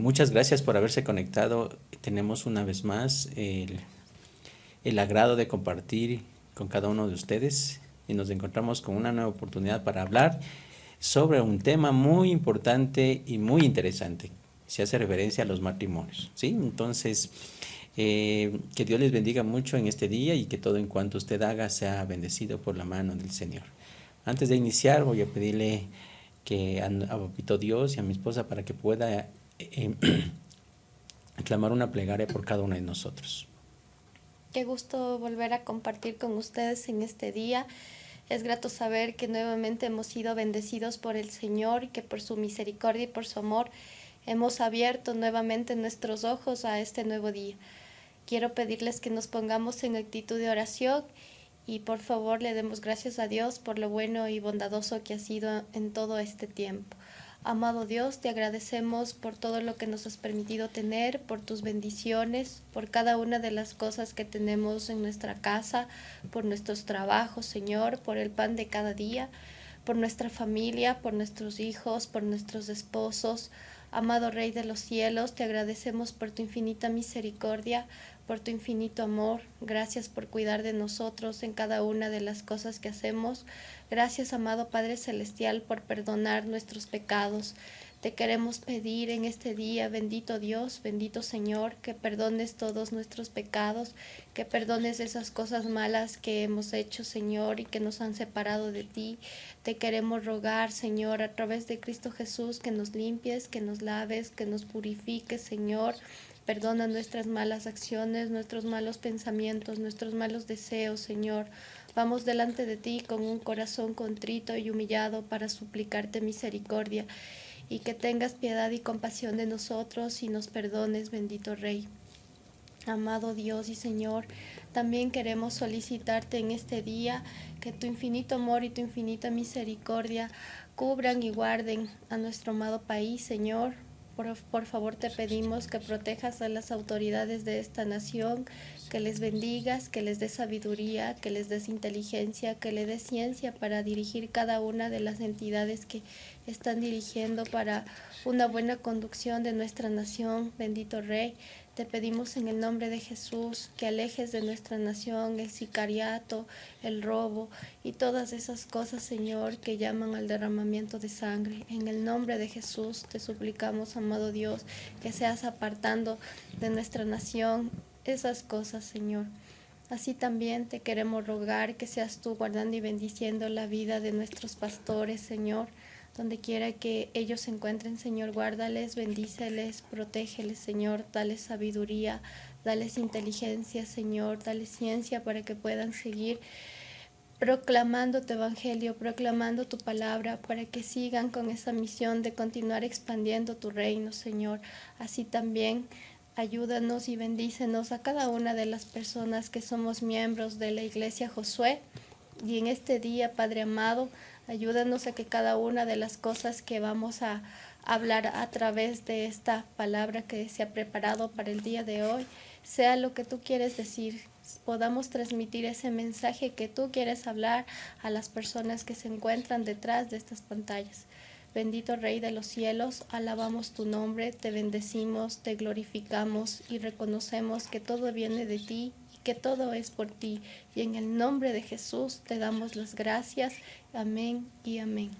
Muchas gracias por haberse conectado. Tenemos una vez más el agrado de compartir con cada uno de ustedes y nos encontramos con una nueva oportunidad para hablar sobre un tema muy importante y muy interesante. Se hace referencia a los matrimonios, ¿sí? Entonces, que Dios les bendiga mucho en este día y que todo en cuanto usted haga sea bendecido por la mano del Señor. Antes de iniciar, voy a pedirle que a Papito Dios y a mi esposa para que pueda clamar una plegaria por cada uno de nosotros. Qué gusto volver a compartir con ustedes en este día. Es grato saber que nuevamente hemos sido bendecidos por el Señor y que por su misericordia y por su amor hemos abierto nuevamente nuestros ojos a este nuevo día. Quiero pedirles que nos pongamos en actitud de oración y por favor le demos gracias a Dios por lo bueno y bondadoso que ha sido en todo este tiempo. Amado Dios, te agradecemos por todo lo que nos has permitido tener, por tus bendiciones, por cada una de las cosas que tenemos en nuestra casa, por nuestros trabajos, Señor, por el pan de cada día, por nuestra familia, por nuestros hijos, por nuestros esposos. Amado Rey de los cielos, te agradecemos por tu infinita misericordia, por tu infinito amor. Gracias por cuidar de nosotros en cada una de las cosas que hacemos. Gracias, amado Padre Celestial, por perdonar nuestros pecados. Te queremos pedir en este día, bendito Dios, bendito Señor, que perdones todos nuestros pecados, que perdones esas cosas malas que hemos hecho, Señor, y que nos han separado de ti. Te queremos rogar, Señor, a través de Cristo Jesús, que nos limpies, que nos laves, que nos purifiques, Señor. Perdona nuestras malas acciones, nuestros malos pensamientos, nuestros malos deseos, Señor. Vamos delante de ti con un corazón contrito y humillado para suplicarte misericordia y que tengas piedad y compasión de nosotros y nos perdones, bendito Rey. Amado Dios y Señor, también queremos solicitarte en este día que tu infinito amor y tu infinita misericordia cubran y guarden a nuestro amado país, Señor. Por favor te pedimos que protejas a las autoridades de esta nación, que les bendigas, que les des sabiduría, que les des inteligencia, que les des ciencia para dirigir cada una de las entidades que están dirigiendo para una buena conducción de nuestra nación, bendito Rey. Te pedimos en el nombre de Jesús que alejes de nuestra nación el sicariato, el robo y todas esas cosas, Señor, que llaman al derramamiento de sangre. En el nombre de Jesús te suplicamos, amado Dios, que seas apartando de nuestra nación esas cosas, Señor. Así también te queremos rogar que seas tú guardando y bendiciendo la vida de nuestros pastores, Señor. Donde quiera que ellos se encuentren, Señor, guárdales, bendíceles, protégeles, Señor, dales sabiduría, dales inteligencia, Señor, dales ciencia para que puedan seguir proclamando tu evangelio, proclamando tu palabra, para que sigan con esa misión de continuar expandiendo tu reino, Señor. Así también ayúdanos y bendícenos a cada una de las personas que somos miembros de la Iglesia Josué. Y en este día, Padre amado, ayúdanos a que cada una de las cosas que vamos a hablar a través de esta palabra que se ha preparado para el día de hoy, sea lo que tú quieres decir, podamos transmitir ese mensaje que tú quieres hablar a las personas que se encuentran detrás de estas pantallas. Bendito Rey de los cielos, alabamos tu nombre, te bendecimos, te glorificamos y reconocemos que todo viene de ti, que todo es por ti. Y en el nombre de Jesús te damos las gracias. Amén y amén.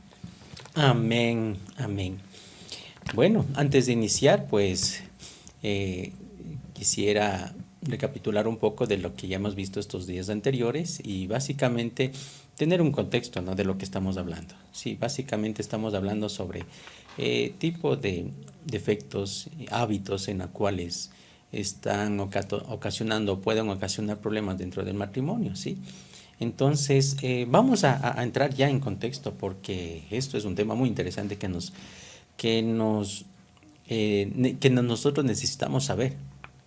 Amén, amén. Bueno, antes de iniciar, pues quisiera recapitular un poco de lo que ya hemos visto estos días anteriores y básicamente tener un contexto, ¿no?, de lo que estamos hablando. Sí, básicamente estamos hablando sobre tipo de defectos, hábitos en los cuales están ocasionando, pueden ocasionar problemas dentro del matrimonio, ¿sí? Entonces, vamos a entrar ya en contexto porque esto es un tema muy interesante que nos, nosotros necesitamos saber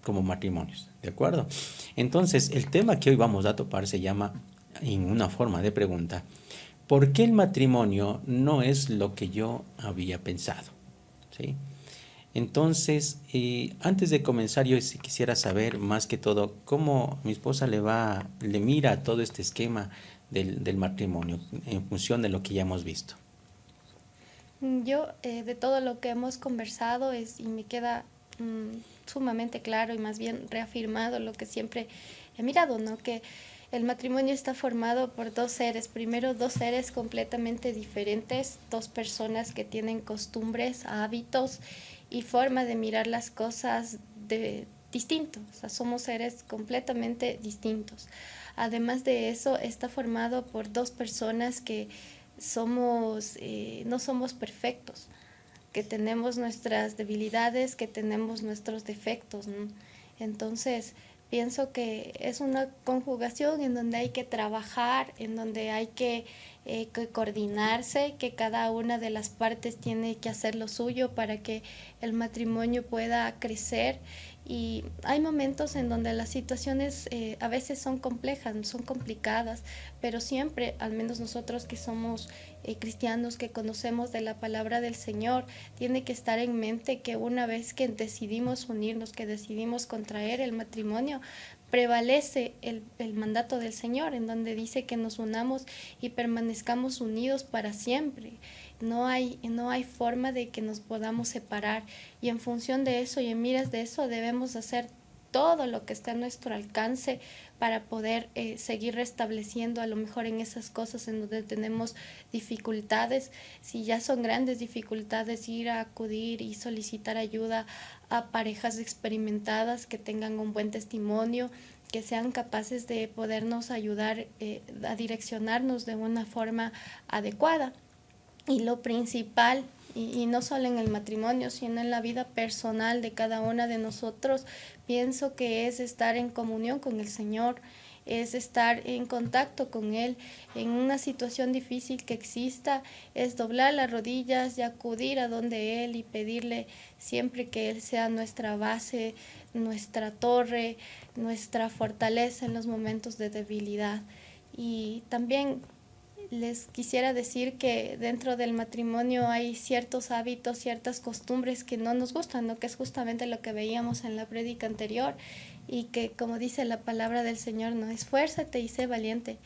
como matrimonios, ¿de acuerdo? Entonces, el tema que hoy vamos a topar se llama, en una forma de pregunta, ¿por qué el matrimonio no es lo que yo había pensado? ¿Sí? Entonces, antes de comenzar, yo sí quisiera saber más que todo cómo mi esposa le mira a todo este esquema del matrimonio en función de lo que ya hemos visto. Yo, de todo lo que hemos conversado, y me queda sumamente claro y más bien reafirmado lo que siempre he mirado, ¿no? Que el matrimonio está formado por dos seres. Primero, dos seres completamente diferentes, dos personas que tienen costumbres, hábitos y forma de mirar las cosas distintos. O sea, somos seres completamente distintos. Además de eso, está formado por dos personas que no somos perfectos, que tenemos nuestras debilidades, que tenemos nuestros defectos, ¿no? Entonces, pienso que es una conjugación en donde hay que trabajar, en donde hay que coordinarse, que cada una de las partes tiene que hacer lo suyo para que el matrimonio pueda crecer. Y hay momentos en donde las situaciones a veces son complejas, son complicadas, pero siempre, al menos nosotros que somos cristianos, que conocemos de la palabra del Señor, tiene que estar en mente que una vez que decidimos unirnos, que decidimos contraer el matrimonio, prevalece el mandato del Señor, en donde dice que nos unamos y permanezcamos unidos para siempre. No hay forma de que nos podamos separar, y en función de eso y en miras de eso debemos hacer todo lo que está a nuestro alcance para poder seguir restableciendo a lo mejor en esas cosas en donde tenemos dificultades. Si ya son grandes dificultades, ir a acudir y solicitar ayuda a parejas experimentadas que tengan un buen testimonio, que sean capaces de podernos ayudar a direccionarnos de una forma adecuada. Y lo principal, y no solo en el matrimonio, sino en la vida personal de cada una de nosotros, pienso que es estar en comunión con el Señor, es estar en contacto con Él en una situación difícil que exista, es doblar las rodillas y acudir a donde Él y pedirle siempre que Él sea nuestra base, nuestra torre, nuestra fortaleza en los momentos de debilidad. Y también les quisiera decir que dentro del matrimonio hay ciertos hábitos, ciertas costumbres que no nos gustan, ¿no? Que es justamente lo que veíamos en la prédica anterior, y que, como dice la palabra del Señor, no, esfuérzate y sé valiente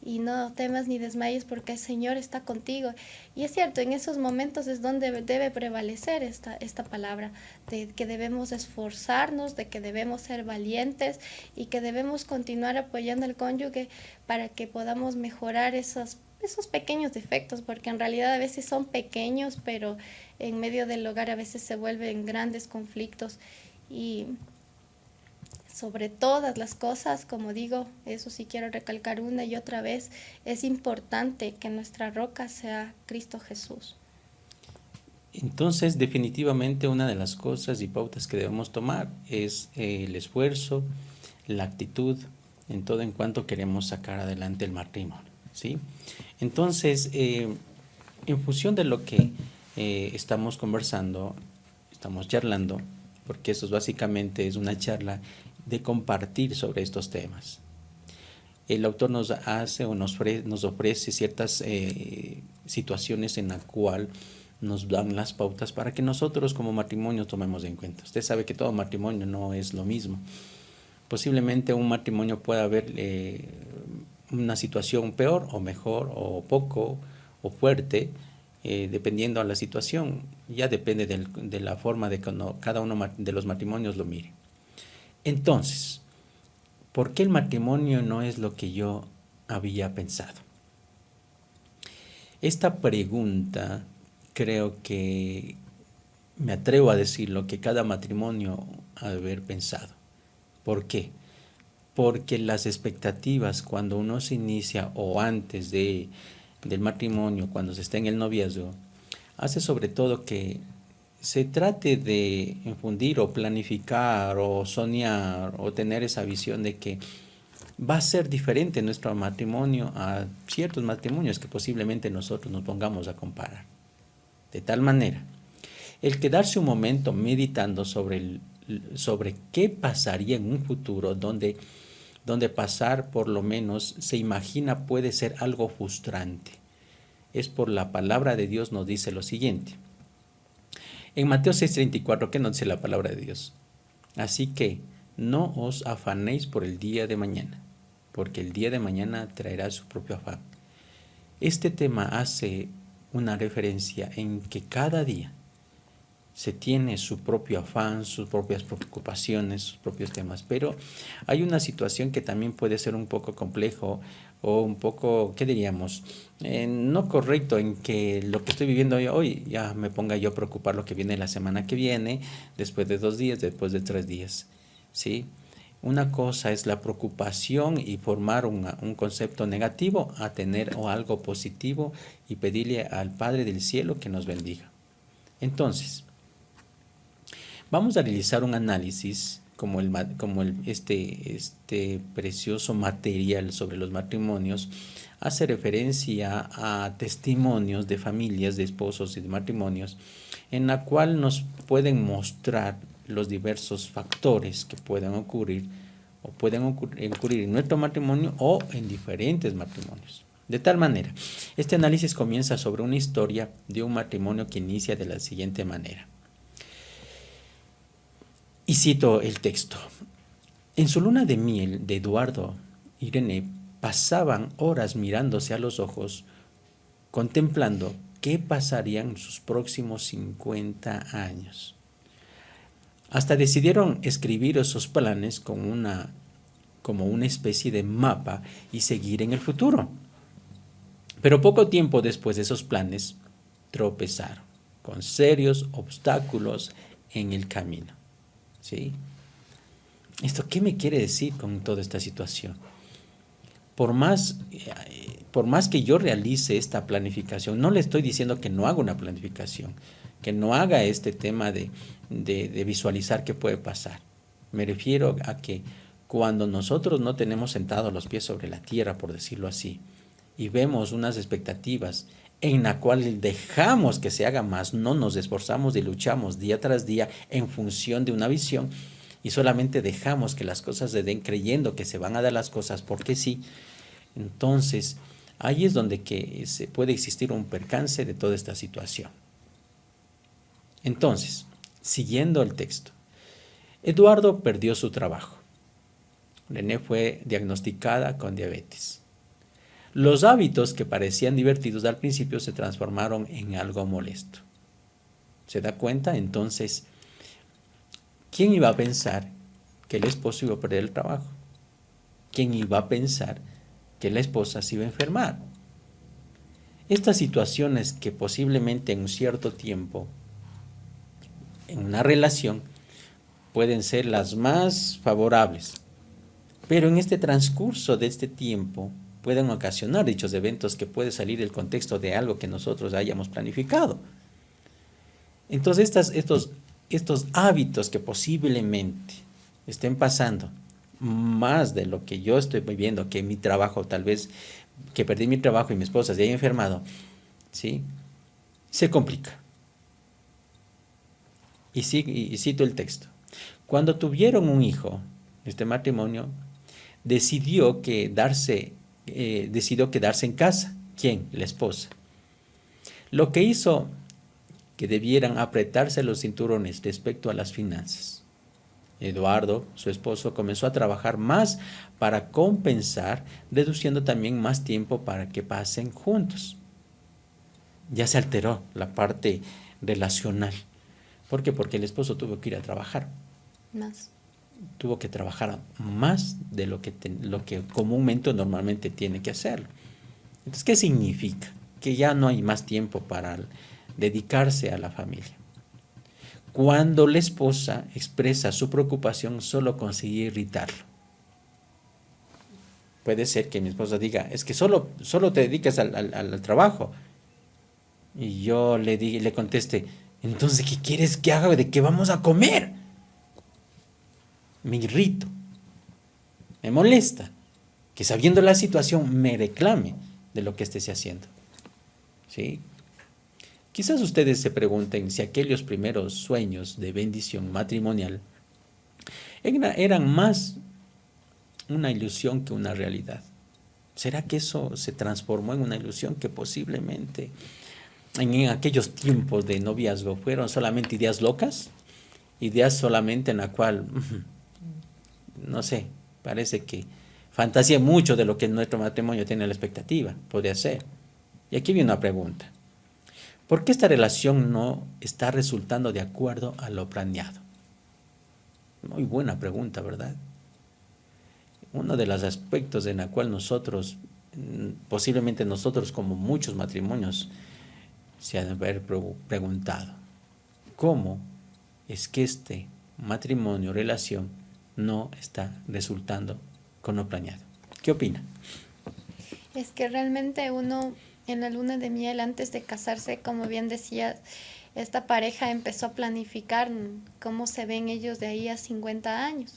y no temas ni desmayes porque el Señor está contigo. Y es cierto, en esos momentos es donde debe prevalecer esta palabra, de que debemos esforzarnos, de que debemos ser valientes y que debemos continuar apoyando al cónyuge para que podamos mejorar esos pequeños defectos, porque en realidad a veces son pequeños, pero en medio del hogar a veces se vuelven grandes conflictos. Y sobre todas las cosas, como digo, eso sí quiero recalcar una y otra vez, es importante que nuestra roca sea Cristo Jesús. Entonces, definitivamente una de las cosas y pautas que debemos tomar es el esfuerzo, la actitud en todo en cuanto queremos sacar adelante el matrimonio, ¿sí? Entonces, en función de lo que estamos conversando, estamos charlando, porque eso básicamente es una charla de compartir sobre estos temas. El autor nos hace o nos ofrece ciertas situaciones en la cual nos dan las pautas para que nosotros como matrimonio tomemos en cuenta. Usted sabe que todo matrimonio no es lo mismo. Posiblemente un matrimonio pueda haber una situación peor o mejor o poco o fuerte, dependiendo a la situación. Ya depende de la forma de que cada uno de los matrimonios lo mire. Entonces, ¿por qué el matrimonio no es lo que yo había pensado? Esta pregunta creo que me atrevo a decir lo que cada matrimonio ha de haber pensado. ¿Por qué? Porque las expectativas cuando uno se inicia o antes del matrimonio, cuando se está en el noviazgo, hace sobre todo que se trate de infundir o planificar o soñar o tener esa visión de que va a ser diferente nuestro matrimonio a ciertos matrimonios que posiblemente nosotros nos pongamos a comparar. De tal manera, el quedarse un momento meditando sobre qué pasaría en un futuro donde pasar por lo menos se imagina puede ser algo frustrante. Es por la palabra de Dios nos dice lo siguiente. En Mateo 6:34, ¿qué nos dice la palabra de Dios? Así que no os afanéis por el día de mañana, porque el día de mañana traerá su propio afán. Este tema hace una referencia en que cada día se tiene su propio afán, sus propias preocupaciones, sus propios temas, pero hay una situación que también puede ser un poco complejo o un poco, ¿qué diríamos? No correcto en que lo que estoy viviendo hoy ya me ponga yo a preocupar lo que viene la semana que viene, después de 2 días, después de 3 días, ¿sí? Una cosa es la preocupación y formar un concepto negativo a tener o algo positivo y pedirle al Padre del Cielo que nos bendiga. Entonces, vamos a realizar un análisis como este precioso material sobre los matrimonios hace referencia a testimonios de familias, de esposos y de matrimonios, en la cual nos pueden mostrar los diversos factores que pueden ocurrir o pueden ocurrir en nuestro matrimonio o en diferentes matrimonios. De tal manera, este análisis comienza sobre una historia de un matrimonio que inicia de la siguiente manera. Y cito el texto. En su luna de miel de Eduardo y René pasaban horas mirándose a los ojos, contemplando qué pasarían en sus próximos 50 años. Hasta decidieron escribir esos planes como una especie de mapa y seguir en el futuro. Pero poco tiempo después de esos planes, tropezaron con serios obstáculos en el camino. ¿Sí? ¿Esto qué me quiere decir con toda esta situación? Por más que yo realice esta planificación, no le estoy diciendo que no haga una planificación, que no haga este tema de visualizar qué puede pasar. Me refiero a que cuando nosotros no tenemos sentados los pies sobre la tierra, por decirlo así, y vemos unas expectativas en la cual dejamos que se haga más, no nos esforzamos y luchamos día tras día en función de una visión y solamente dejamos que las cosas se den creyendo que se van a dar las cosas porque sí, entonces ahí es donde que se puede existir un percance de toda esta situación. Entonces, siguiendo el texto, Eduardo perdió su trabajo. René fue diagnosticada con diabetes. Los hábitos que parecían divertidos al principio se transformaron en algo molesto. ¿Se da cuenta? Entonces, ¿quién iba a pensar que el esposo iba a perder el trabajo? ¿Quién iba a pensar que la esposa se iba a enfermar? Estas situaciones que posiblemente en un cierto tiempo, en una relación, pueden ser las más favorables, pero en este transcurso de este tiempo, pueden ocasionar dichos eventos que puede salir del contexto de algo que nosotros hayamos planificado. Entonces, estos hábitos que posiblemente estén pasando más de lo que yo estoy viviendo, que mi trabajo, tal vez que perdí mi trabajo y mi esposa se haya enfermado, ¿sí? Se complica. Y cito el texto. Cuando tuvieron un hijo, este matrimonio decidió quedarse en casa. ¿Quién? La esposa. Lo que hizo que debieran apretarse los cinturones respecto a las finanzas. Eduardo, su esposo, comenzó a trabajar más para compensar, reduciendo también más tiempo para que pasen juntos. Ya se alteró la parte relacional. ¿Por qué? Porque el esposo tuvo que ir a trabajar. Tuvo que trabajar más de lo que comúnmente o normalmente tiene que hacerlo. Entonces, ¿qué significa? Que ya no hay más tiempo para dedicarse a la familia. Cuando la esposa expresa su preocupación, solo consigue irritarlo. Puede ser que mi esposa diga, es que solo te dedicas al trabajo. Y yo le conteste, entonces, ¿qué quieres que haga? ¿De qué vamos a comer? Me irrito, me molesta, que sabiendo la situación me reclame de lo que esté haciendo. ¿Sí? Quizás ustedes se pregunten si aquellos primeros sueños de bendición matrimonial eran más una ilusión que una realidad. ¿Será que eso se transformó en una ilusión que posiblemente en aquellos tiempos de noviazgo fueron solamente ideas locas? Ideas solamente en la cual, no sé, parece que fantasía mucho de lo que nuestro matrimonio tiene la expectativa, podría ser. Y aquí viene una pregunta. ¿Por qué esta relación no está resultando de acuerdo a lo planeado? Muy buena pregunta, ¿verdad? Uno de los aspectos en el cual nosotros, posiblemente nosotros como muchos matrimonios, se han de haber preguntado, ¿cómo es que este matrimonio, relación, no está resultando con lo planeado? ¿Qué opina? Es que realmente uno en la luna de miel, antes de casarse, como bien decías, esta pareja empezó a planificar cómo se ven ellos de ahí a 50 años.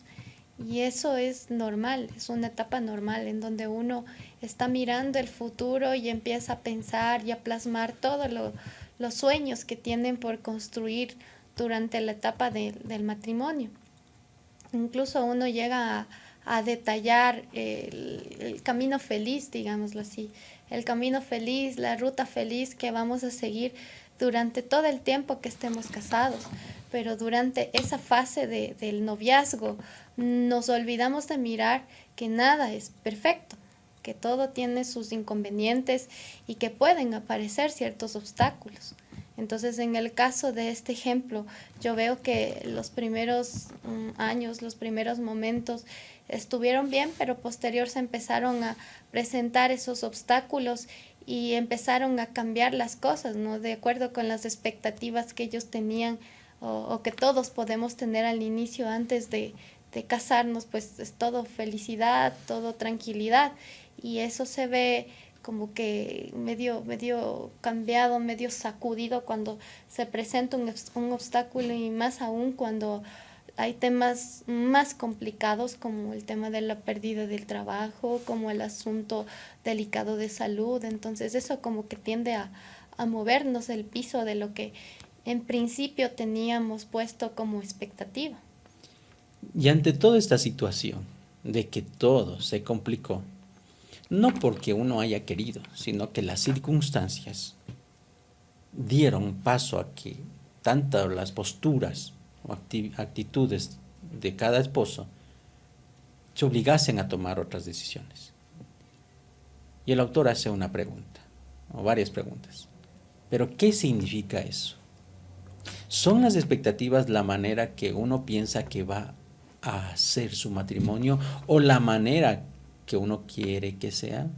Y eso es normal, es una etapa normal en donde uno está mirando el futuro y empieza a pensar y a plasmar todos los sueños que tienen por construir durante la etapa del matrimonio. Incluso uno llega a detallar el camino feliz, digámoslo así, el camino feliz, la ruta feliz que vamos a seguir durante todo el tiempo que estemos casados. Pero durante esa fase del noviazgo nos olvidamos de mirar que nada es perfecto, que todo tiene sus inconvenientes y que pueden aparecer ciertos obstáculos. Entonces, en el caso de este ejemplo, yo veo que los primeros años, los primeros momentos estuvieron bien, pero posterior se empezaron a presentar esos obstáculos y empezaron a cambiar las cosas, ¿no? De acuerdo con las expectativas que ellos tenían o que todos podemos tener al inicio antes de casarnos, pues es todo felicidad, todo tranquilidad, y eso se ve como que medio cambiado, medio sacudido cuando se presenta un obstáculo, y más aún cuando hay temas más complicados como el tema de la pérdida del trabajo, como el asunto delicado de salud. Entonces eso como que tiende a movernos el piso de lo que en principio teníamos puesto como expectativa. Y ante toda esta situación de que todo se complicó, no porque uno haya querido, sino que las circunstancias dieron paso a que tanto las posturas o actitudes de cada esposo se obligasen a tomar otras decisiones. Y el autor hace una pregunta, o varias preguntas. ¿Pero qué significa eso? ¿Son las expectativas la manera que uno piensa que va a ser su matrimonio o la manera que uno quiere que sea?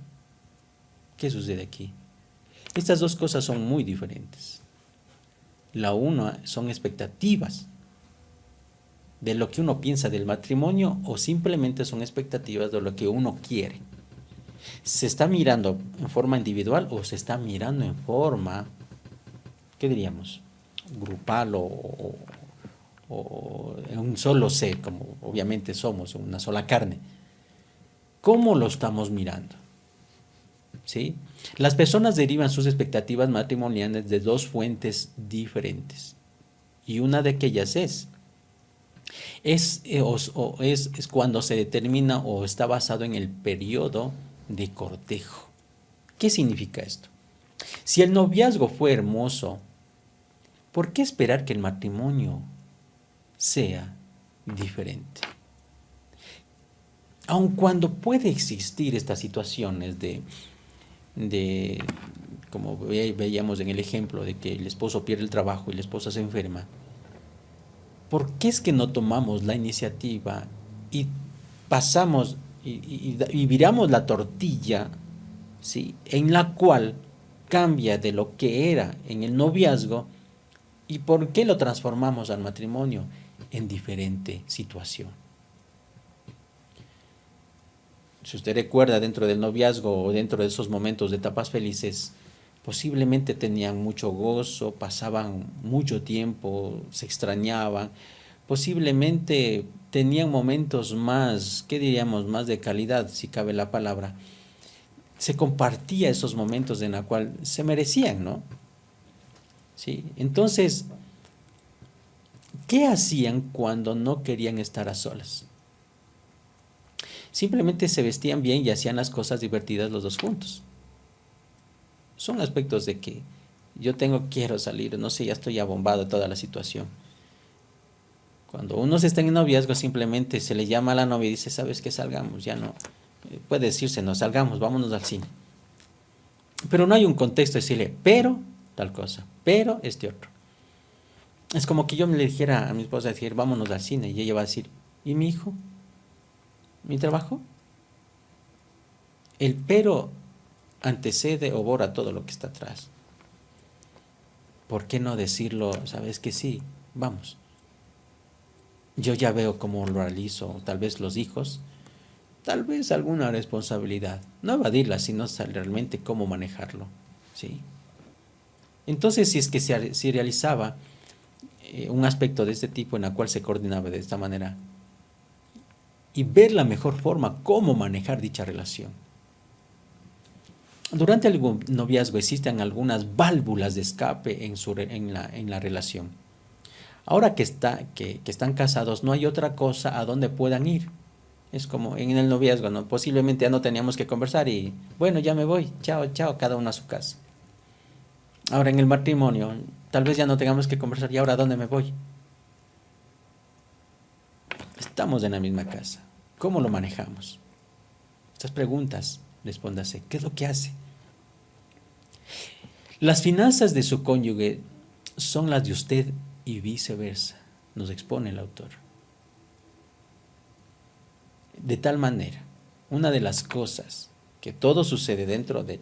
¿Qué sucede aquí? Estas dos cosas son muy diferentes. La una son expectativas de lo que uno piensa del matrimonio o simplemente son expectativas de lo que uno quiere. ¿Se está mirando en forma individual o se está mirando en forma, qué diríamos, grupal o en un solo ser, como obviamente somos, una sola carne? ¿Cómo lo estamos mirando? ¿Sí? Las personas derivan sus expectativas matrimoniales de dos fuentes diferentes. Y una de aquellas es cuando se determina o está basado en el periodo de cortejo. ¿Qué significa esto? Si el noviazgo fue hermoso, ¿por qué esperar que el matrimonio sea diferente? Aun cuando puede existir estas situaciones de como veíamos en el ejemplo de que el esposo pierde el trabajo y la esposa se enferma, ¿por qué es que no tomamos la iniciativa y pasamos y viramos la tortilla, ¿sí?, en la cual cambia de lo que era en el noviazgo, y por qué lo transformamos al matrimonio en diferente situación? Si usted recuerda, dentro del noviazgo o dentro de esos momentos de etapas felices, posiblemente tenían mucho gozo, pasaban mucho tiempo, se extrañaban, posiblemente tenían momentos más, ¿qué diríamos?, más de calidad, si cabe la palabra. Se compartía esos momentos en los cuales se merecían, ¿no? ¿Sí? Entonces, ¿qué hacían cuando no querían estar a solas? Simplemente se vestían bien y hacían las cosas divertidas los dos juntos. Son aspectos de que quiero salir, no sé, ya estoy abombado de toda la situación. Cuando uno se está en noviazgo, simplemente se le llama a la novia y dice, ¿sabes qué? Salgamos, ya no. Puede decirse, no, salgamos, vámonos al cine. Pero no hay un contexto de decirle, pero tal cosa, pero este otro. Es como que yo me le dijera a mi esposa, decir, vámonos al cine, y ella va a decir, ¿y mi hijo? ¿Mi trabajo? El pero antecede o borra todo lo que está atrás. ¿Por qué no decirlo? Sabes que sí, vamos. Yo ya veo cómo lo realizo, tal vez los hijos, tal vez alguna responsabilidad. No evadirla, sino realmente cómo manejarlo, ¿sí? Entonces, si es que si realizaba un aspecto de este tipo en la cual se coordinaba de esta manera y ver la mejor forma cómo manejar dicha relación. Durante el noviazgo existen algunas válvulas de escape en la relación. Ahora que están casados, no hay otra cosa a donde puedan ir. Es como en el noviazgo, ¿no? Posiblemente ya no teníamos que conversar y, bueno, ya me voy, chao, chao, cada uno a su casa. Ahora en el matrimonio, tal vez ya no tengamos que conversar, ¿y ahora a dónde me voy? Estamos en la misma casa. ¿Cómo lo manejamos? Estas preguntas, respóndase, ¿qué es lo que hace? Las finanzas de su cónyuge son las de usted y viceversa, nos expone el autor. De tal manera, una de las cosas que todo sucede dentro de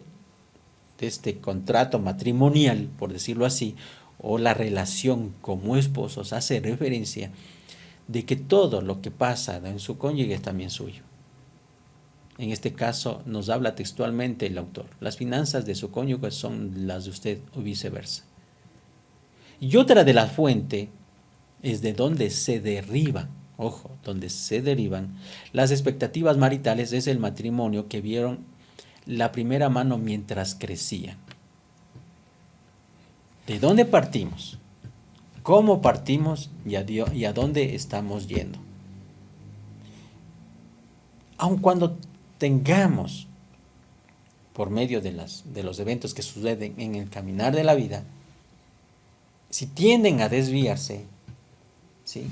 este contrato matrimonial, por decirlo así, o la relación como esposos, hace referencia de que todo lo que pasa en su cónyuge es también suyo. En este caso nos habla textualmente el autor. Las finanzas de su cónyuge son las de usted o viceversa. Y otra de la fuente es de donde se deriva, ojo, donde se derivan las expectativas maritales es el matrimonio que vieron la primera mano mientras crecían. ¿De dónde partimos? ¿Cómo partimos y a dónde estamos yendo? Aun cuando tengamos, por medio de los eventos que suceden en el caminar de la vida, si tienden a desviarse, ¿sí?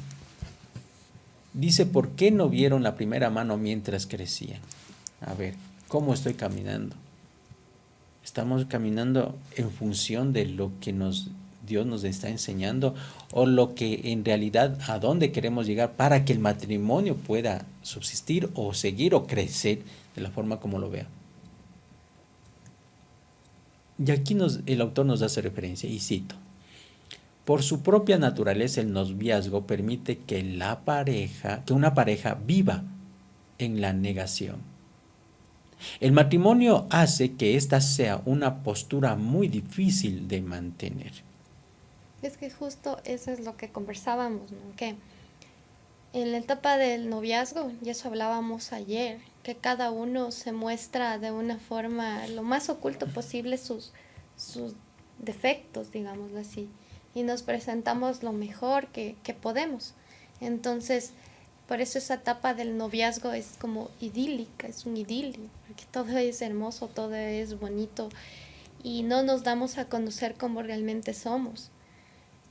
Dice, ¿por qué no vieron la primera mano mientras crecían? A ver, ¿cómo estoy caminando? ¿Estamos caminando en función de lo que Dios nos está enseñando o lo que en realidad a dónde queremos llegar para que el matrimonio pueda subsistir o seguir o crecer de la forma como lo vea? Y aquí el autor nos hace referencia y cito: por su propia naturaleza el noviazgo permite que una pareja viva en la negación. El matrimonio hace que esta sea una postura muy difícil de mantener. Es que justo eso es lo que conversábamos, ¿no? Que en la etapa del noviazgo, y eso hablábamos ayer, que cada uno se muestra de una forma lo más oculto posible sus defectos, digámoslo así, y nos presentamos lo mejor que podemos. Entonces, por eso esa etapa del noviazgo es como idílica, es un idilio, porque todo es hermoso, todo es bonito y no nos damos a conocer como realmente somos.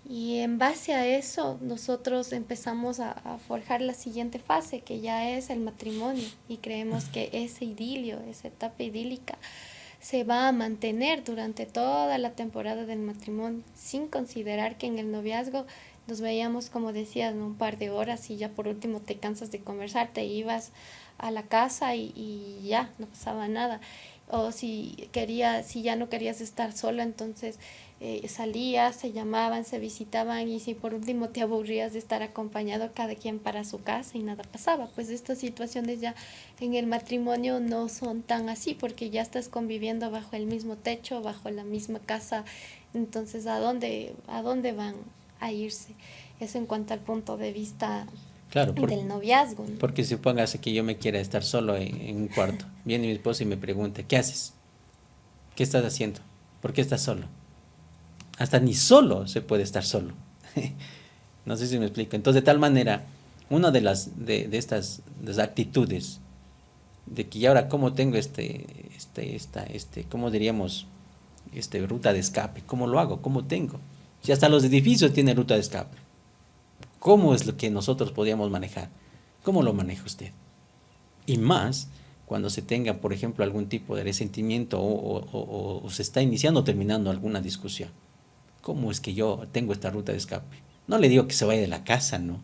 Y en base a eso nosotros empezamos a forjar la siguiente fase, que ya es el matrimonio, y creemos que ese idilio, esa etapa idílica, se va a mantener durante toda la temporada del matrimonio, sin considerar que en el noviazgo nos veíamos, como decías, ¿no? Un par de horas y ya por último te cansas de conversar, te ibas a la casa y ya, no pasaba nada. O si ya no querías estar solo, entonces salías, se llamaban, se visitaban, y si por último te aburrías de estar acompañado, cada quien para su casa y nada pasaba. Pues estas situaciones ya en el matrimonio no son tan así, porque ya estás conviviendo bajo el mismo techo, bajo la misma casa. Entonces, ¿a dónde van a irse? Eso en cuanto al punto de vista, claro, del noviazgo, ¿no? Porque supóngase que yo me quiera estar solo en un cuarto. Viene mi esposo y me pregunta, ¿qué haces? ¿Qué estás haciendo? ¿Por qué estás solo? Hasta ni solo se puede estar solo. No sé si me explico. Entonces, de tal manera, una de estas actitudes de que ya ahora cómo tengo ¿cómo diríamos? Ruta de escape. ¿Cómo lo hago? ¿Cómo tengo? Si hasta los edificios tienen ruta de escape. ¿Cómo es lo que nosotros podríamos manejar? ¿Cómo lo maneja usted? Y más cuando se tenga, por ejemplo, algún tipo de resentimiento o se está iniciando o terminando alguna discusión. ¿Cómo es que yo tengo esta ruta de escape? No le digo que se vaya de la casa, ¿no?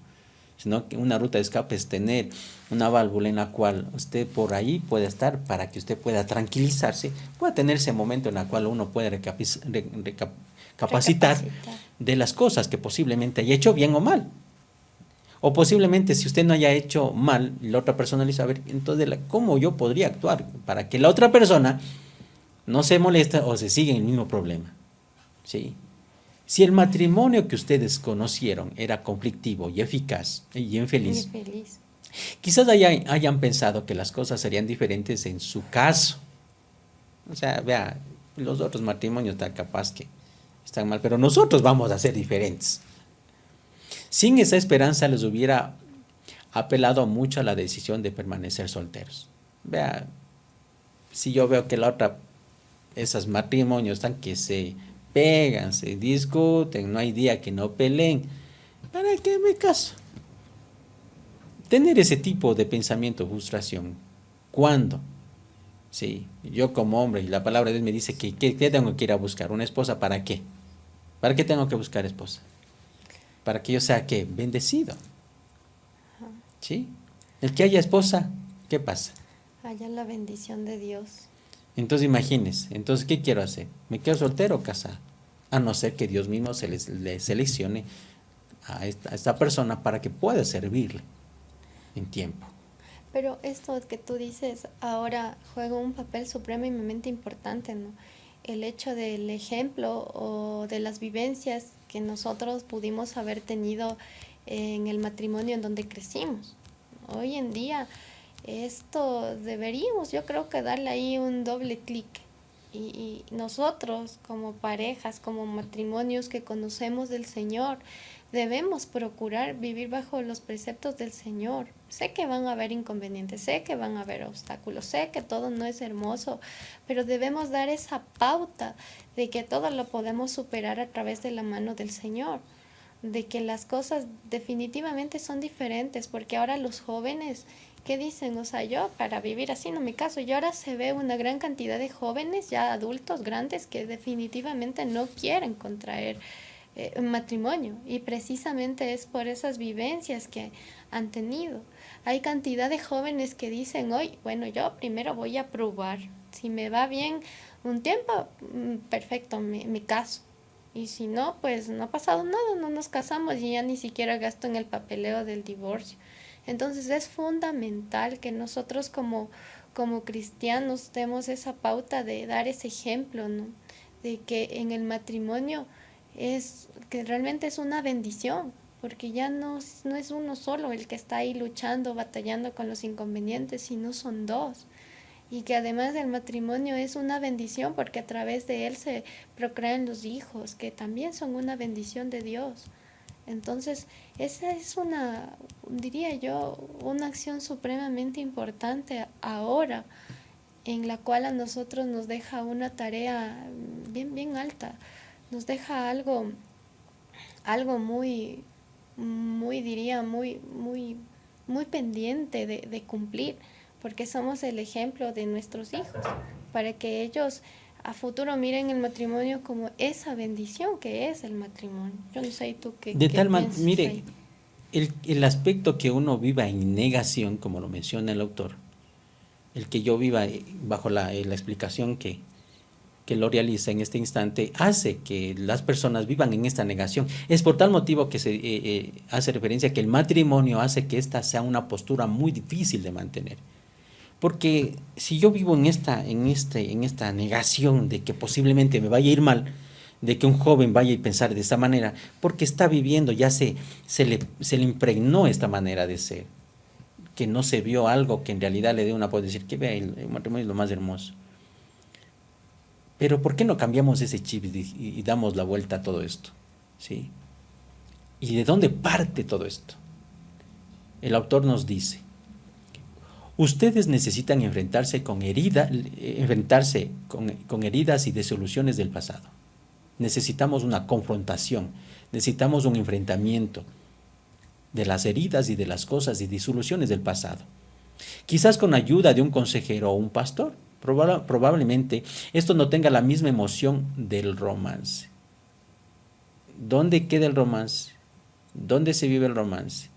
Sino que una ruta de escape es tener una válvula en la cual usted por ahí pueda estar para que usted pueda tranquilizarse, pueda tener ese momento en el cual uno puede recapacitar de las cosas que posiblemente haya hecho bien o mal. O posiblemente si usted no haya hecho mal, la otra persona le dice, a ver, entonces, ¿cómo yo podría actuar para que la otra persona no se molesta o se siga en el mismo problema? ¿Sí? Si el matrimonio que ustedes conocieron era conflictivo y eficaz y infeliz, quizás hayan pensado que las cosas serían diferentes en su caso. O sea, vea, los otros matrimonios están capaz que están mal, pero nosotros vamos a ser diferentes. Sin esa esperanza les hubiera apelado mucho a la decisión de permanecer solteros. Vea, si yo veo que esos matrimonios están que se pegan, se discuten, no hay día que no peleen, ¿para qué me caso? Tener ese tipo de pensamiento, frustración, ¿cuándo? Sí, yo como hombre, y la palabra de Dios me dice que tengo que ir a buscar una esposa, ¿para qué? ¿Para qué tengo que buscar esposa? Para que yo sea, ¿qué? Bendecido. ¿Sí? El que haya esposa, ¿qué pasa? Haya la bendición de Dios. Entonces imagínense, entonces ¿qué quiero hacer? ¿Me quedo soltero o casado? A no ser que Dios mismo le seleccione a esta persona para que pueda servirle en tiempo. Pero esto que tú dices ahora juega un papel supremamente importante, ¿no? El hecho del ejemplo o de las vivencias que nosotros pudimos haber tenido en el matrimonio en donde crecimos. Hoy en día esto deberíamos, yo creo que darle ahí un doble clic. Y nosotros como parejas, como matrimonios que conocemos del Señor, debemos procurar vivir bajo los preceptos del Señor. Sé que van a haber inconvenientes, sé que van a haber obstáculos, sé que todo no es hermoso, pero debemos dar esa pauta de que todo lo podemos superar a través de la mano del Señor, de que las cosas definitivamente son diferentes, porque ahora los jóvenes, ¿qué dicen? O sea, yo para vivir así no me caso. Y ahora se ve una gran cantidad de jóvenes, ya adultos grandes, que definitivamente no quieren contraer un matrimonio. Y precisamente es por esas vivencias que han tenido. Hay cantidad de jóvenes que dicen, hoy, bueno, yo primero voy a probar. Si me va bien un tiempo, perfecto, me caso. Y si no, pues no ha pasado nada, no nos casamos y ya ni siquiera gasto en el papeleo del divorcio. Entonces es fundamental que nosotros como cristianos demos esa pauta de dar ese ejemplo, ¿no? De que en el matrimonio que realmente es una bendición, porque ya no es uno solo el que está ahí luchando, batallando con los inconvenientes, sino son dos. Y que además del matrimonio es una bendición porque a través de él se procrean los hijos, que también son una bendición de Dios. Entonces, esa es diría yo, una acción supremamente importante ahora, en la cual a nosotros nos deja una tarea bien alta, nos deja algo muy, diría, muy pendiente de cumplir, porque somos el ejemplo de nuestros hijos, para que ellos a futuro miren el matrimonio como esa bendición que es el matrimonio. Yo no sé, ¿tú qué De tal manera, mire, ahí? el aspecto que uno viva en negación, como lo menciona el autor, el que yo viva bajo la explicación que lo realiza en este instante, hace que las personas vivan en esta negación. Es por tal motivo que se hace referencia a que el matrimonio hace que esta sea una postura muy difícil de mantener. Porque si yo vivo en esta negación de que posiblemente me vaya a ir mal, de que un joven vaya a pensar de esta manera, porque está viviendo, ya se le impregnó esta manera de ser, que no se vio algo que en realidad le dé una puede decir que vea, el matrimonio es lo más hermoso. Pero ¿por qué no cambiamos ese chip y damos la vuelta a todo esto? ¿Sí? ¿Y de dónde parte todo esto? El autor nos dice, ustedes necesitan enfrentarse con heridas y desilusiones del pasado. Necesitamos una confrontación, necesitamos un enfrentamiento de las heridas y de las cosas y disoluciones del pasado. Quizás con ayuda de un consejero o un pastor. Probablemente esto no tenga la misma emoción del romance. ¿Dónde queda el romance? ¿Dónde se vive el romance?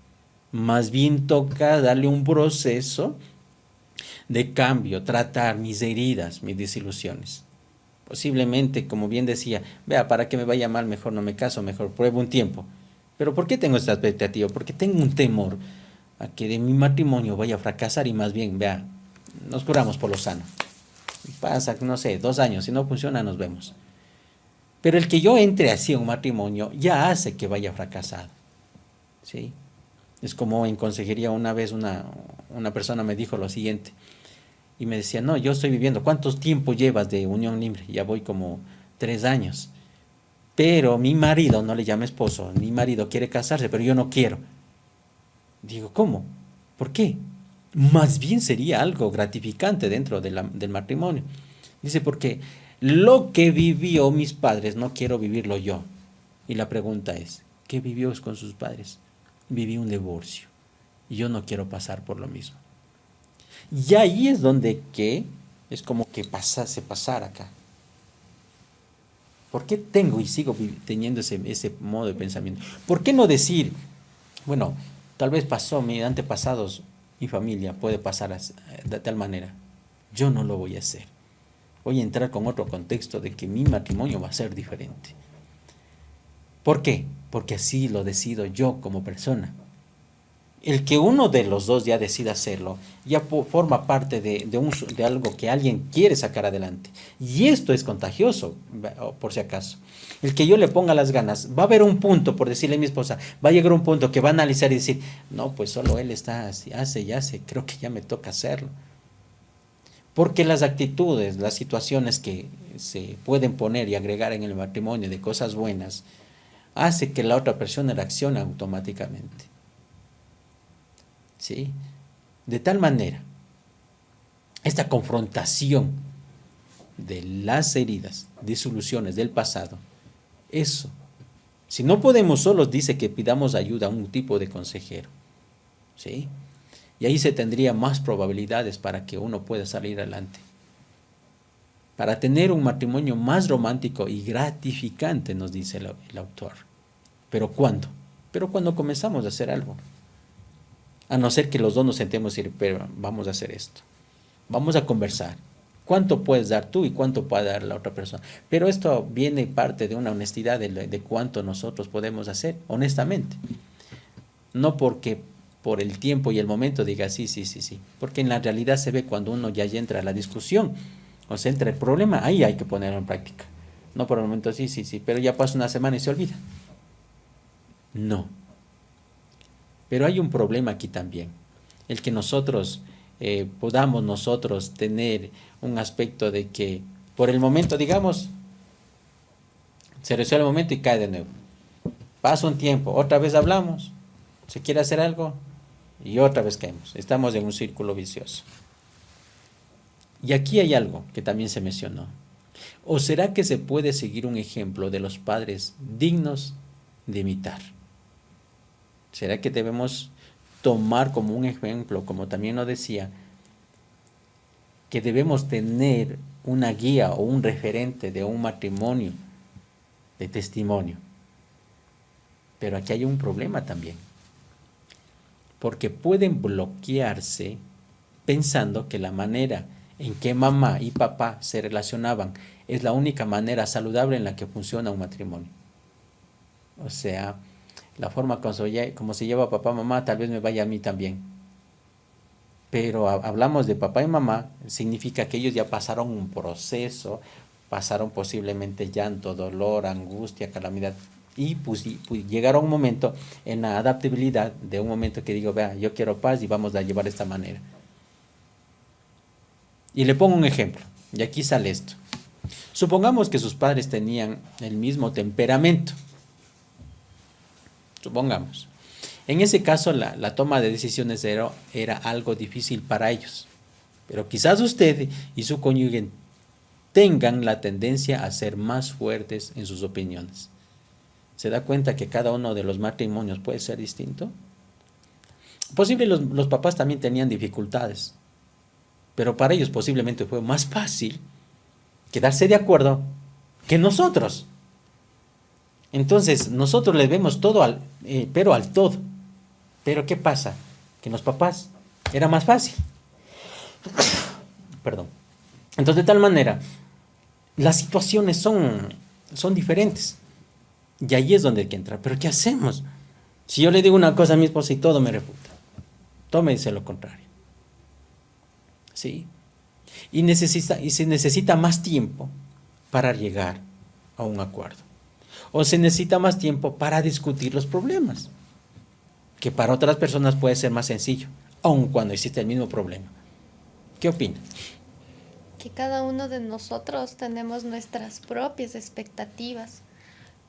Más bien toca darle un proceso de cambio, tratar mis heridas, mis desilusiones. Posiblemente, como bien decía, vea, para que me vaya mal, mejor no me caso, mejor pruebo un tiempo. Pero ¿por qué tengo esta expectativa? Porque tengo un temor a que de mi matrimonio vaya a fracasar y más bien, vea, nos curamos por lo sano. Pasa, no sé, 2 años, si no funciona, nos vemos. Pero el que yo entre así a un matrimonio ya hace que vaya fracasado. ¿Sí? Es como en consejería una vez una persona me dijo lo siguiente. Y me decía, no, yo estoy viviendo, ¿cuántos tiempo llevas de unión libre? Ya voy como 3 años. Pero mi marido, no le llama esposo, mi marido quiere casarse, pero yo no quiero. Digo, ¿cómo? ¿Por qué? Más bien sería algo gratificante dentro del matrimonio. Dice, porque lo que vivió mis padres no quiero vivirlo yo. Y la pregunta es, ¿qué vivió con sus padres? Viví un divorcio. Y yo no quiero pasar por lo mismo. Y ahí es donde que es como que pasase pasar acá. ¿Por qué tengo y sigo teniendo ese modo de pensamiento? ¿Por qué no decir, bueno, tal vez pasó mis antepasados, mi familia puede pasar de tal manera? Yo no lo voy a hacer. Voy a entrar con otro contexto de que mi matrimonio va a ser diferente. ¿Por qué? Porque así lo decido yo como persona. El que uno de los dos ya decida hacerlo, ya forma parte de algo que alguien quiere sacar adelante. Y esto es contagioso, por si acaso. El que yo le ponga las ganas, va a haber un punto, por decirle a mi esposa, va a llegar un punto que va a analizar y decir, no, pues solo él está así, hace y hace, creo que ya me toca hacerlo. Porque las actitudes, las situaciones que se pueden poner y agregar en el matrimonio de cosas buenas, hace que la otra persona reaccione automáticamente. ¿Sí? De tal manera, esta confrontación de las heridas, disoluciones del pasado, eso, si no podemos solos, dice que pidamos ayuda a un tipo de consejero. ¿Sí? Y ahí se tendría más probabilidades para que uno pueda salir adelante. Para tener un matrimonio más romántico y gratificante, nos dice el autor. ¿Pero cuándo? Pero cuando comenzamos a hacer algo. A no ser que los dos nos sentemos y decir, pero vamos a hacer esto. Vamos a conversar. ¿Cuánto puedes dar tú y cuánto puede dar la otra persona? Pero esto viene parte de una honestidad de cuánto nosotros podemos hacer, honestamente. No porque por el tiempo y el momento diga sí, sí, sí, sí. Porque en la realidad se ve cuando uno ya entra a la discusión o se entra el problema, ahí hay que ponerlo en práctica. No por el momento sí, sí, sí, pero ya pasa una semana y se olvida. No. Pero hay un problema aquí también, el que nosotros podamos nosotros tener un aspecto de que por el momento, digamos, se resuelve el momento y cae de nuevo. Pasa un tiempo, otra vez hablamos, se quiere hacer algo y otra vez caemos. Estamos en un círculo vicioso. Y aquí hay algo que también se mencionó. ¿O será que se puede seguir un ejemplo de los padres dignos de imitar? ¿Será que debemos tomar como un ejemplo, como también lo decía, que debemos tener una guía o un referente de un matrimonio, de testimonio? Pero aquí hay un problema también, porque pueden bloquearse pensando que la manera en que mamá y papá se relacionaban es la única manera saludable en la que funciona un matrimonio. O sea, la forma como se lleva papá y mamá tal vez me vaya a mí también. Pero hablamos de papá y mamá, significa que ellos ya pasaron un proceso, pasaron posiblemente llanto, dolor, angustia, calamidad. Y pues llegaron un momento en la adaptabilidad de un momento que digo, vea, yo quiero paz y vamos a llevar de esta manera. Y le pongo un ejemplo, y aquí sale esto. Supongamos que sus padres tenían el mismo temperamento. Supongamos. En ese caso, la toma de decisiones era algo difícil para ellos. Pero quizás usted y su cónyuge tengan la tendencia a ser más fuertes en sus opiniones. ¿Se da cuenta que cada uno de los matrimonios puede ser distinto? Posible los papás también tenían dificultades, pero para ellos posiblemente fue más fácil quedarse de acuerdo que nosotros. Entonces, nosotros le vemos todo pero al todo. Pero ¿qué pasa? Que los papás era más fácil. Perdón. Entonces, de tal manera, las situaciones son diferentes. Y ahí es donde hay que entrar. Pero ¿qué hacemos? Si yo le digo una cosa a mi esposa y todo me refuta, todo me dice lo contrario. ¿Sí? Y se necesita más tiempo para llegar a un acuerdo. O se necesita más tiempo para discutir los problemas, que para otras personas puede ser más sencillo, aun cuando existe el mismo problema. ¿Qué opina? Que cada uno de nosotros tenemos nuestras propias expectativas,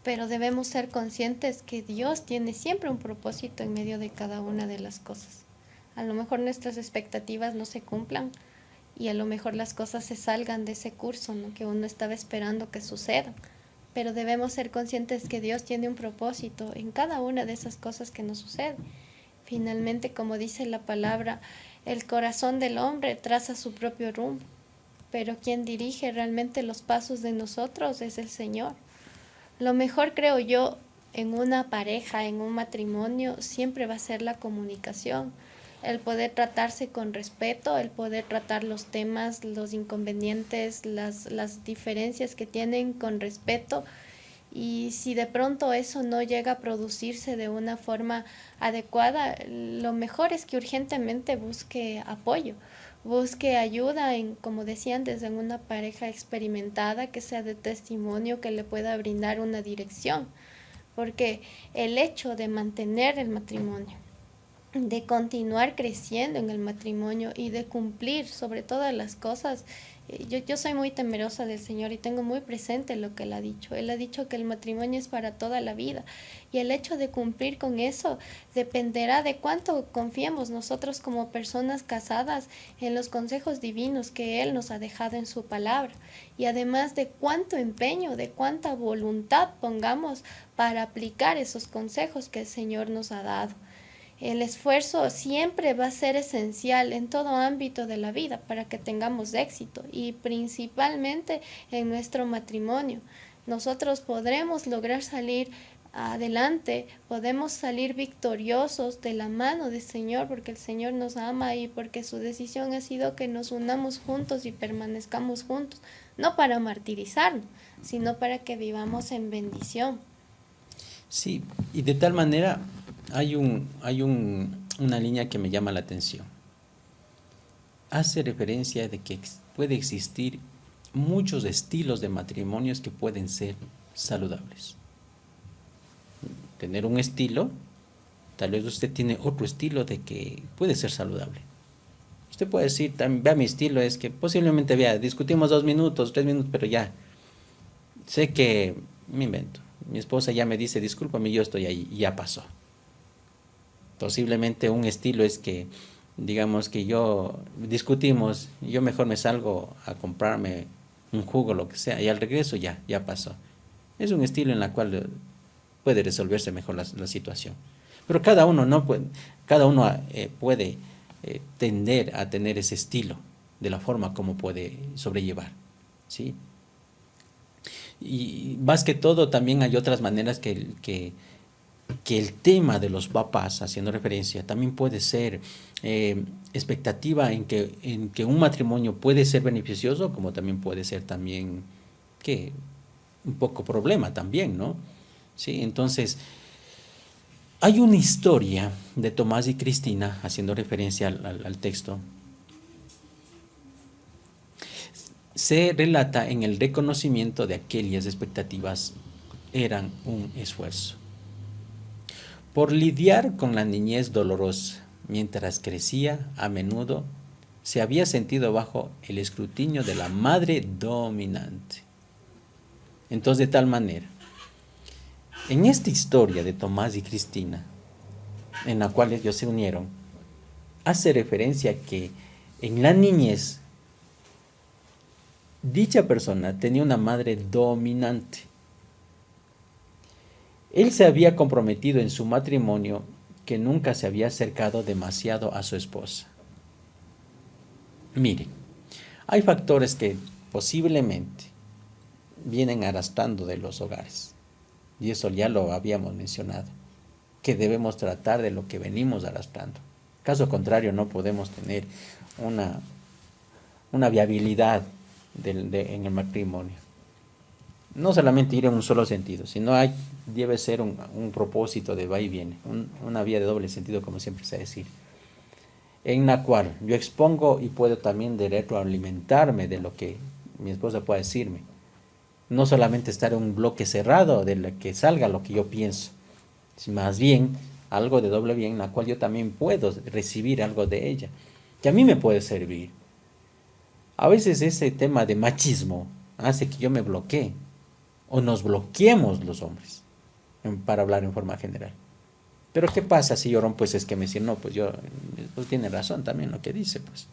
pero debemos ser conscientes que Dios tiene siempre un propósito en medio de cada una de las cosas. A lo mejor nuestras expectativas no se cumplan y a lo mejor las cosas se salgan de ese curso, ¿no?, que uno estaba esperando que sucedan. Pero debemos ser conscientes que Dios tiene un propósito en cada una de esas cosas que nos suceden. Finalmente, como dice la palabra, el corazón del hombre traza su propio rumbo, pero quien dirige realmente los pasos de nosotros es el Señor. Lo mejor, creo yo, en una pareja, en un matrimonio, siempre va a ser la comunicación. El poder tratarse con respeto, el poder tratar los temas, los inconvenientes, las diferencias que tienen con respeto. Y si de pronto eso no llega a producirse de una forma adecuada, lo mejor es que urgentemente busque apoyo, busque ayuda en, como decía antes, en una pareja experimentada que sea de testimonio, que le pueda brindar una dirección. Porque el hecho de mantener el matrimonio, de continuar creciendo en el matrimonio y de cumplir sobre todas las cosas. Yo soy muy temerosa del Señor y tengo muy presente lo que Él ha dicho. Él ha dicho que el matrimonio es para toda la vida y el hecho de cumplir con eso dependerá de cuánto confiemos nosotros como personas casadas en los consejos divinos que Él nos ha dejado en su palabra y además de cuánto empeño, de cuánta voluntad pongamos para aplicar esos consejos que el Señor nos ha dado. El esfuerzo siempre va a ser esencial en todo ámbito de la vida para que tengamos éxito y principalmente en nuestro matrimonio. Nosotros podremos lograr salir adelante, podemos salir victoriosos de la mano del Señor porque el Señor nos ama y porque su decisión ha sido que nos unamos juntos y permanezcamos juntos, no para martirizarnos, sino para que vivamos en bendición. Sí, y de tal manera hay una línea que me llama la atención. Hace referencia de que puede existir muchos estilos de matrimonios que pueden ser saludables. Tener un estilo, tal vez usted tiene otro estilo de que puede ser saludable. Usted puede decir, vea, mi estilo es que posiblemente, vea, discutimos 2 minutos, 3 minutos, pero ya, sé que, me invento, mi esposa ya me dice, discúlpame, yo estoy ahí, y ya pasó. Posiblemente un estilo es que, digamos que discutimos, yo mejor me salgo a comprarme un jugo, lo que sea, y al regreso ya pasó. Es un estilo en el cual puede resolverse mejor la situación. Pero cada uno puede tender a tener ese estilo de la forma como puede sobrellevar, ¿sí? Y más que todo también hay otras maneras que el tema de los papás, haciendo referencia, también puede ser expectativa en que un matrimonio puede ser beneficioso, como también puede ser también un poco problema también, ¿no? Sí, entonces hay una historia de Tomás y Cristina, haciendo referencia al texto. Se relata en el reconocimiento de aquellas expectativas eran un esfuerzo. Por lidiar con la niñez dolorosa, mientras crecía, a menudo se había sentido bajo el escrutinio de la madre dominante. Entonces, de tal manera, en esta historia de Tomás y Cristina, en la cual ellos se unieron, hace referencia a que en la niñez dicha persona tenía una madre dominante. Él se había comprometido en su matrimonio que nunca se había acercado demasiado a su esposa. Mire, hay factores que posiblemente vienen arrastrando de los hogares, y eso ya lo habíamos mencionado, que debemos tratar de lo que venimos arrastrando. Caso contrario, no podemos tener una viabilidad en el matrimonio. No solamente ir en un solo sentido, sino debe ser un propósito de va y viene, una vía de doble sentido, como siempre se decir, en la cual yo expongo y puedo también de retroalimentarme de lo que mi esposa pueda decirme. No solamente estar en un bloque cerrado de lo que salga lo que yo pienso, sino más bien algo de doble vía en la cual yo también puedo recibir algo de ella, que a mí me puede servir. A veces ese tema de machismo hace que yo me bloquee, o nos bloqueemos los hombres, para hablar en forma general. Pero ¿qué pasa si yo rompo ese esquema y decir, no, pues tiene razón también lo que dice, pues?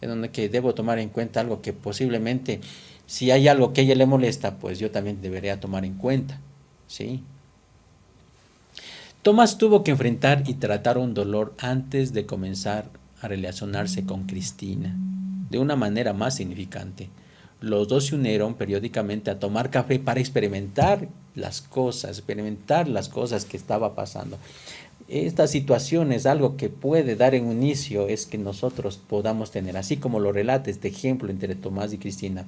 En donde que debo tomar en cuenta algo que posiblemente, si hay algo que a ella le molesta, pues yo también debería tomar en cuenta, ¿sí? Tomás tuvo que enfrentar y tratar un dolor antes de comenzar a relacionarse con Cristina de una manera más significante. Los dos se unieron periódicamente a tomar café para experimentar las cosas que estaba pasando. Esta situación es algo que puede dar en un inicio, es que nosotros podamos tener, así como lo relata este ejemplo entre Tomás y Cristina,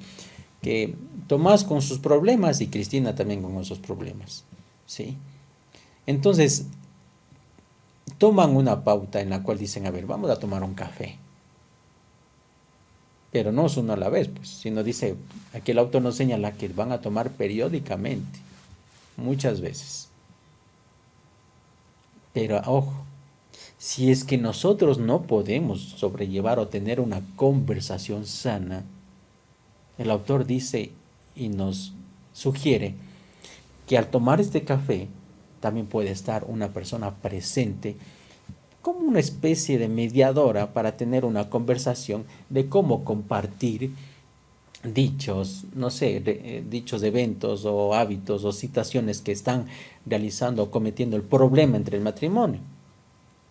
que Tomás con sus problemas y Cristina también con esos problemas, ¿sí? Entonces, toman una pauta en la cual dicen, a ver, vamos a tomar un café. Pero no es uno a la vez, pues, sino dice, aquí el autor nos señala que van a tomar periódicamente, muchas veces. Pero ojo, si es que nosotros no podemos sobrellevar o tener una conversación sana, el autor dice y nos sugiere que al tomar este café también puede estar una persona presente como una especie de mediadora para tener una conversación de cómo compartir dichos, no sé, dichos eventos o hábitos o situaciones que están realizando o cometiendo el problema entre el matrimonio.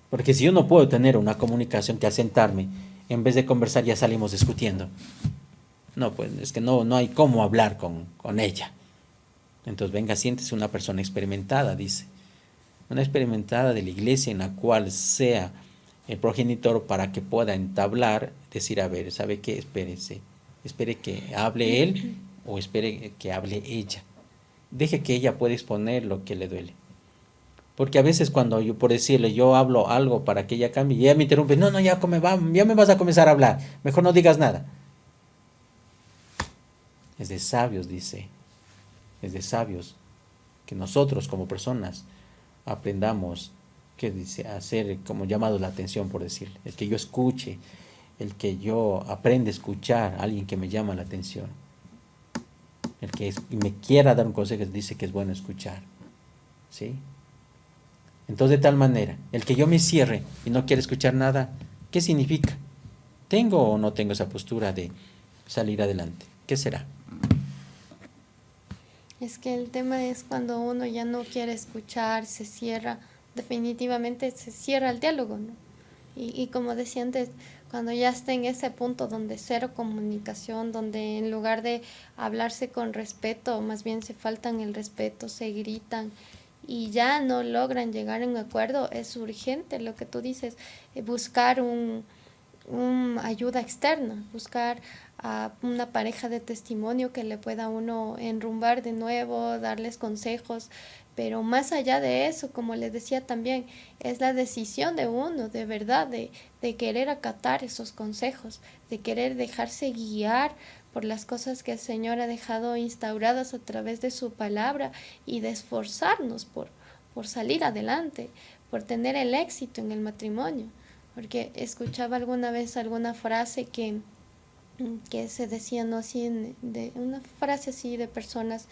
Porque si yo no puedo tener una comunicación que al sentarme, en vez de conversar ya salimos discutiendo. No, pues es que no hay cómo hablar con ella. Entonces venga, siéntese una persona experimentada, dice. Una experimentada de la iglesia en la cual sea el progenitor para que pueda entablar, decir, a ver, ¿sabe qué? Espere que hable él o espere que hable ella. Deje que ella pueda exponer lo que le duele. Porque a veces cuando yo, por decirle, yo hablo algo para que ella cambie, y ella me interrumpe, no, ya me vas a comenzar a hablar, mejor no digas nada. Es de sabios, dice, es de sabios que nosotros como personas aprendamos, que dice, a hacer como llamado la atención, por decirle, el que yo escuche, el que yo aprenda a escuchar a alguien que me llama la atención, el que me quiera dar un consejo, dice que es bueno escuchar, ¿sí? Entonces, de tal manera, el que yo me cierre y no quiera escuchar nada, ¿qué significa? ¿Tengo o no tengo esa postura de salir adelante? ¿Qué será? Es que el tema es cuando uno ya no quiere escuchar, se cierra, definitivamente se cierra el diálogo, ¿no? Y como decía antes, cuando ya está en ese punto donde cero comunicación, donde en lugar de hablarse con respeto, más bien se faltan el respeto, se gritan y ya no logran llegar a un acuerdo, es urgente lo que tú dices, buscar ayuda externa, buscar a una pareja de testimonio que le pueda uno enrumbar de nuevo, darles consejos, pero más allá de eso, como les decía también, es la decisión de uno, de verdad, de querer acatar esos consejos, de querer dejarse guiar por las cosas que el Señor ha dejado instauradas a través de su palabra y de esforzarnos por salir adelante, por tener el éxito en el matrimonio. Porque escuchaba alguna vez alguna frase que se decía, ¿no? Así, una frase así de personas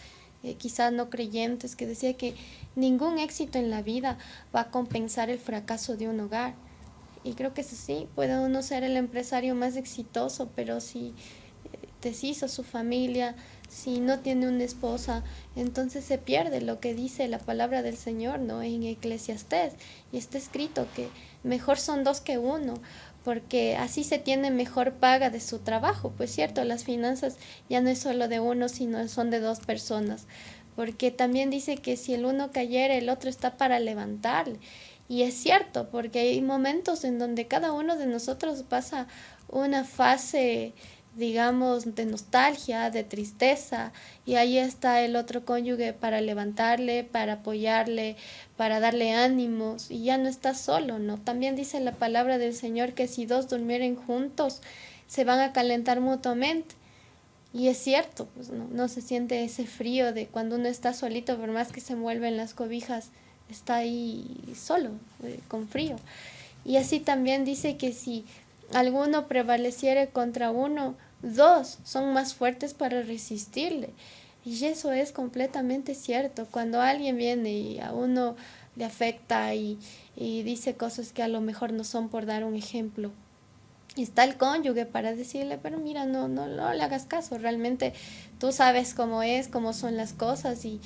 quizás no creyentes, que decía que ningún éxito en la vida va a compensar el fracaso de un hogar. Y creo que es así, puede uno ser el empresario más exitoso, pero si deshizo su familia, si no tiene una esposa, entonces se pierde lo que dice la palabra del Señor, ¿no? En Eclesiastés, y está escrito que mejor son dos que uno, porque así se tiene mejor paga de su trabajo. Pues cierto, las finanzas ya no es solo de uno, sino son de dos personas, porque también dice que si el uno cayera, el otro está para levantarle. Y es cierto, porque hay momentos en donde cada uno de nosotros pasa una fase, digamos, de nostalgia, de tristeza, y ahí está el otro cónyuge para levantarle, para apoyarle, para darle ánimos, y ya no está solo, ¿no? También dice la palabra del Señor que si dos durmieren juntos, se van a calentar mutuamente. Y es cierto, pues no se siente ese frío de cuando uno está solito, por más que se envuelve las cobijas, está ahí solo, con frío. Y así también dice que si alguno prevaleciere contra uno, dos son más fuertes para resistirle. Y eso es completamente cierto. Cuando alguien viene y a uno le afecta y dice cosas que a lo mejor no son, por dar un ejemplo, está el cónyuge para decirle, pero mira, no le hagas caso, realmente tú sabes cómo es, cómo son las cosas, y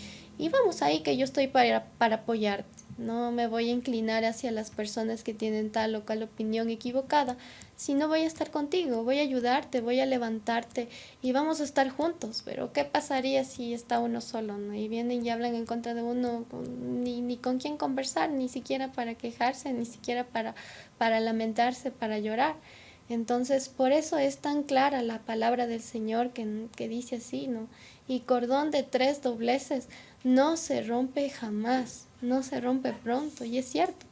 vamos ahí, que yo estoy para apoyarte. No me voy a inclinar hacia las personas que tienen tal o cual opinión equivocada, sino voy a estar contigo, voy a ayudarte, voy a levantarte y vamos a estar juntos. Pero ¿qué pasaría si está uno solo, ¿no? Y vienen y hablan en contra de uno, ni con quién conversar, ni siquiera para quejarse, ni siquiera para lamentarse, para llorar. Entonces, por eso es tan clara la palabra del Señor que dice así, ¿no? Y cordón de 3 dobleces no se rompe jamás, no se rompe pronto. Y es cierto,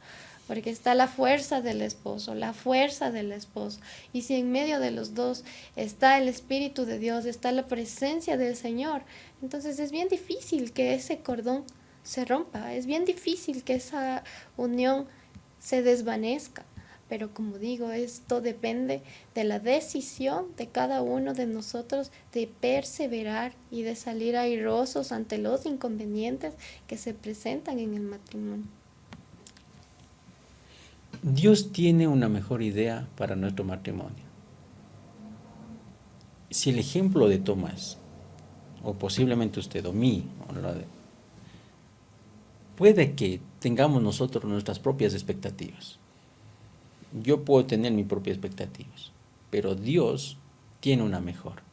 porque está la fuerza del esposo, la fuerza del esposo. Y si en medio de los dos está el Espíritu de Dios, está la presencia del Señor, entonces es bien difícil que ese cordón se rompa, es bien difícil que esa unión se desvanezca. Pero como digo, esto depende de la decisión de cada uno de nosotros de perseverar y de salir airosos ante los inconvenientes que se presentan en el matrimonio. Dios tiene una mejor idea para nuestro matrimonio. Si el ejemplo de Tomás, o posiblemente usted o mí, puede que tengamos nosotros nuestras propias expectativas. Yo puedo tener mis propias expectativas, pero Dios tiene una mejor.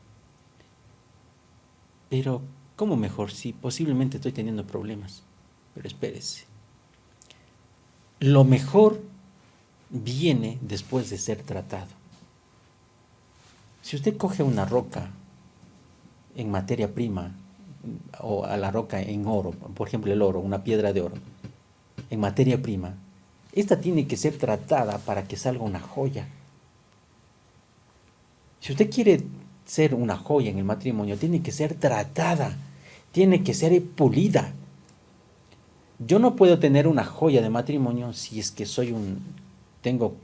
Pero, ¿cómo mejor? Si posiblemente estoy teniendo problemas. Pero espérese. Lo mejor viene después de ser tratado. Si usted coge una roca en materia prima, o a la roca en oro, por ejemplo el oro, una piedra de oro, en materia prima, esta tiene que ser tratada para que salga una joya. Si usted quiere ser una joya en el matrimonio, tiene que ser tratada, tiene que ser pulida. Yo no puedo tener una joya de matrimonio si es que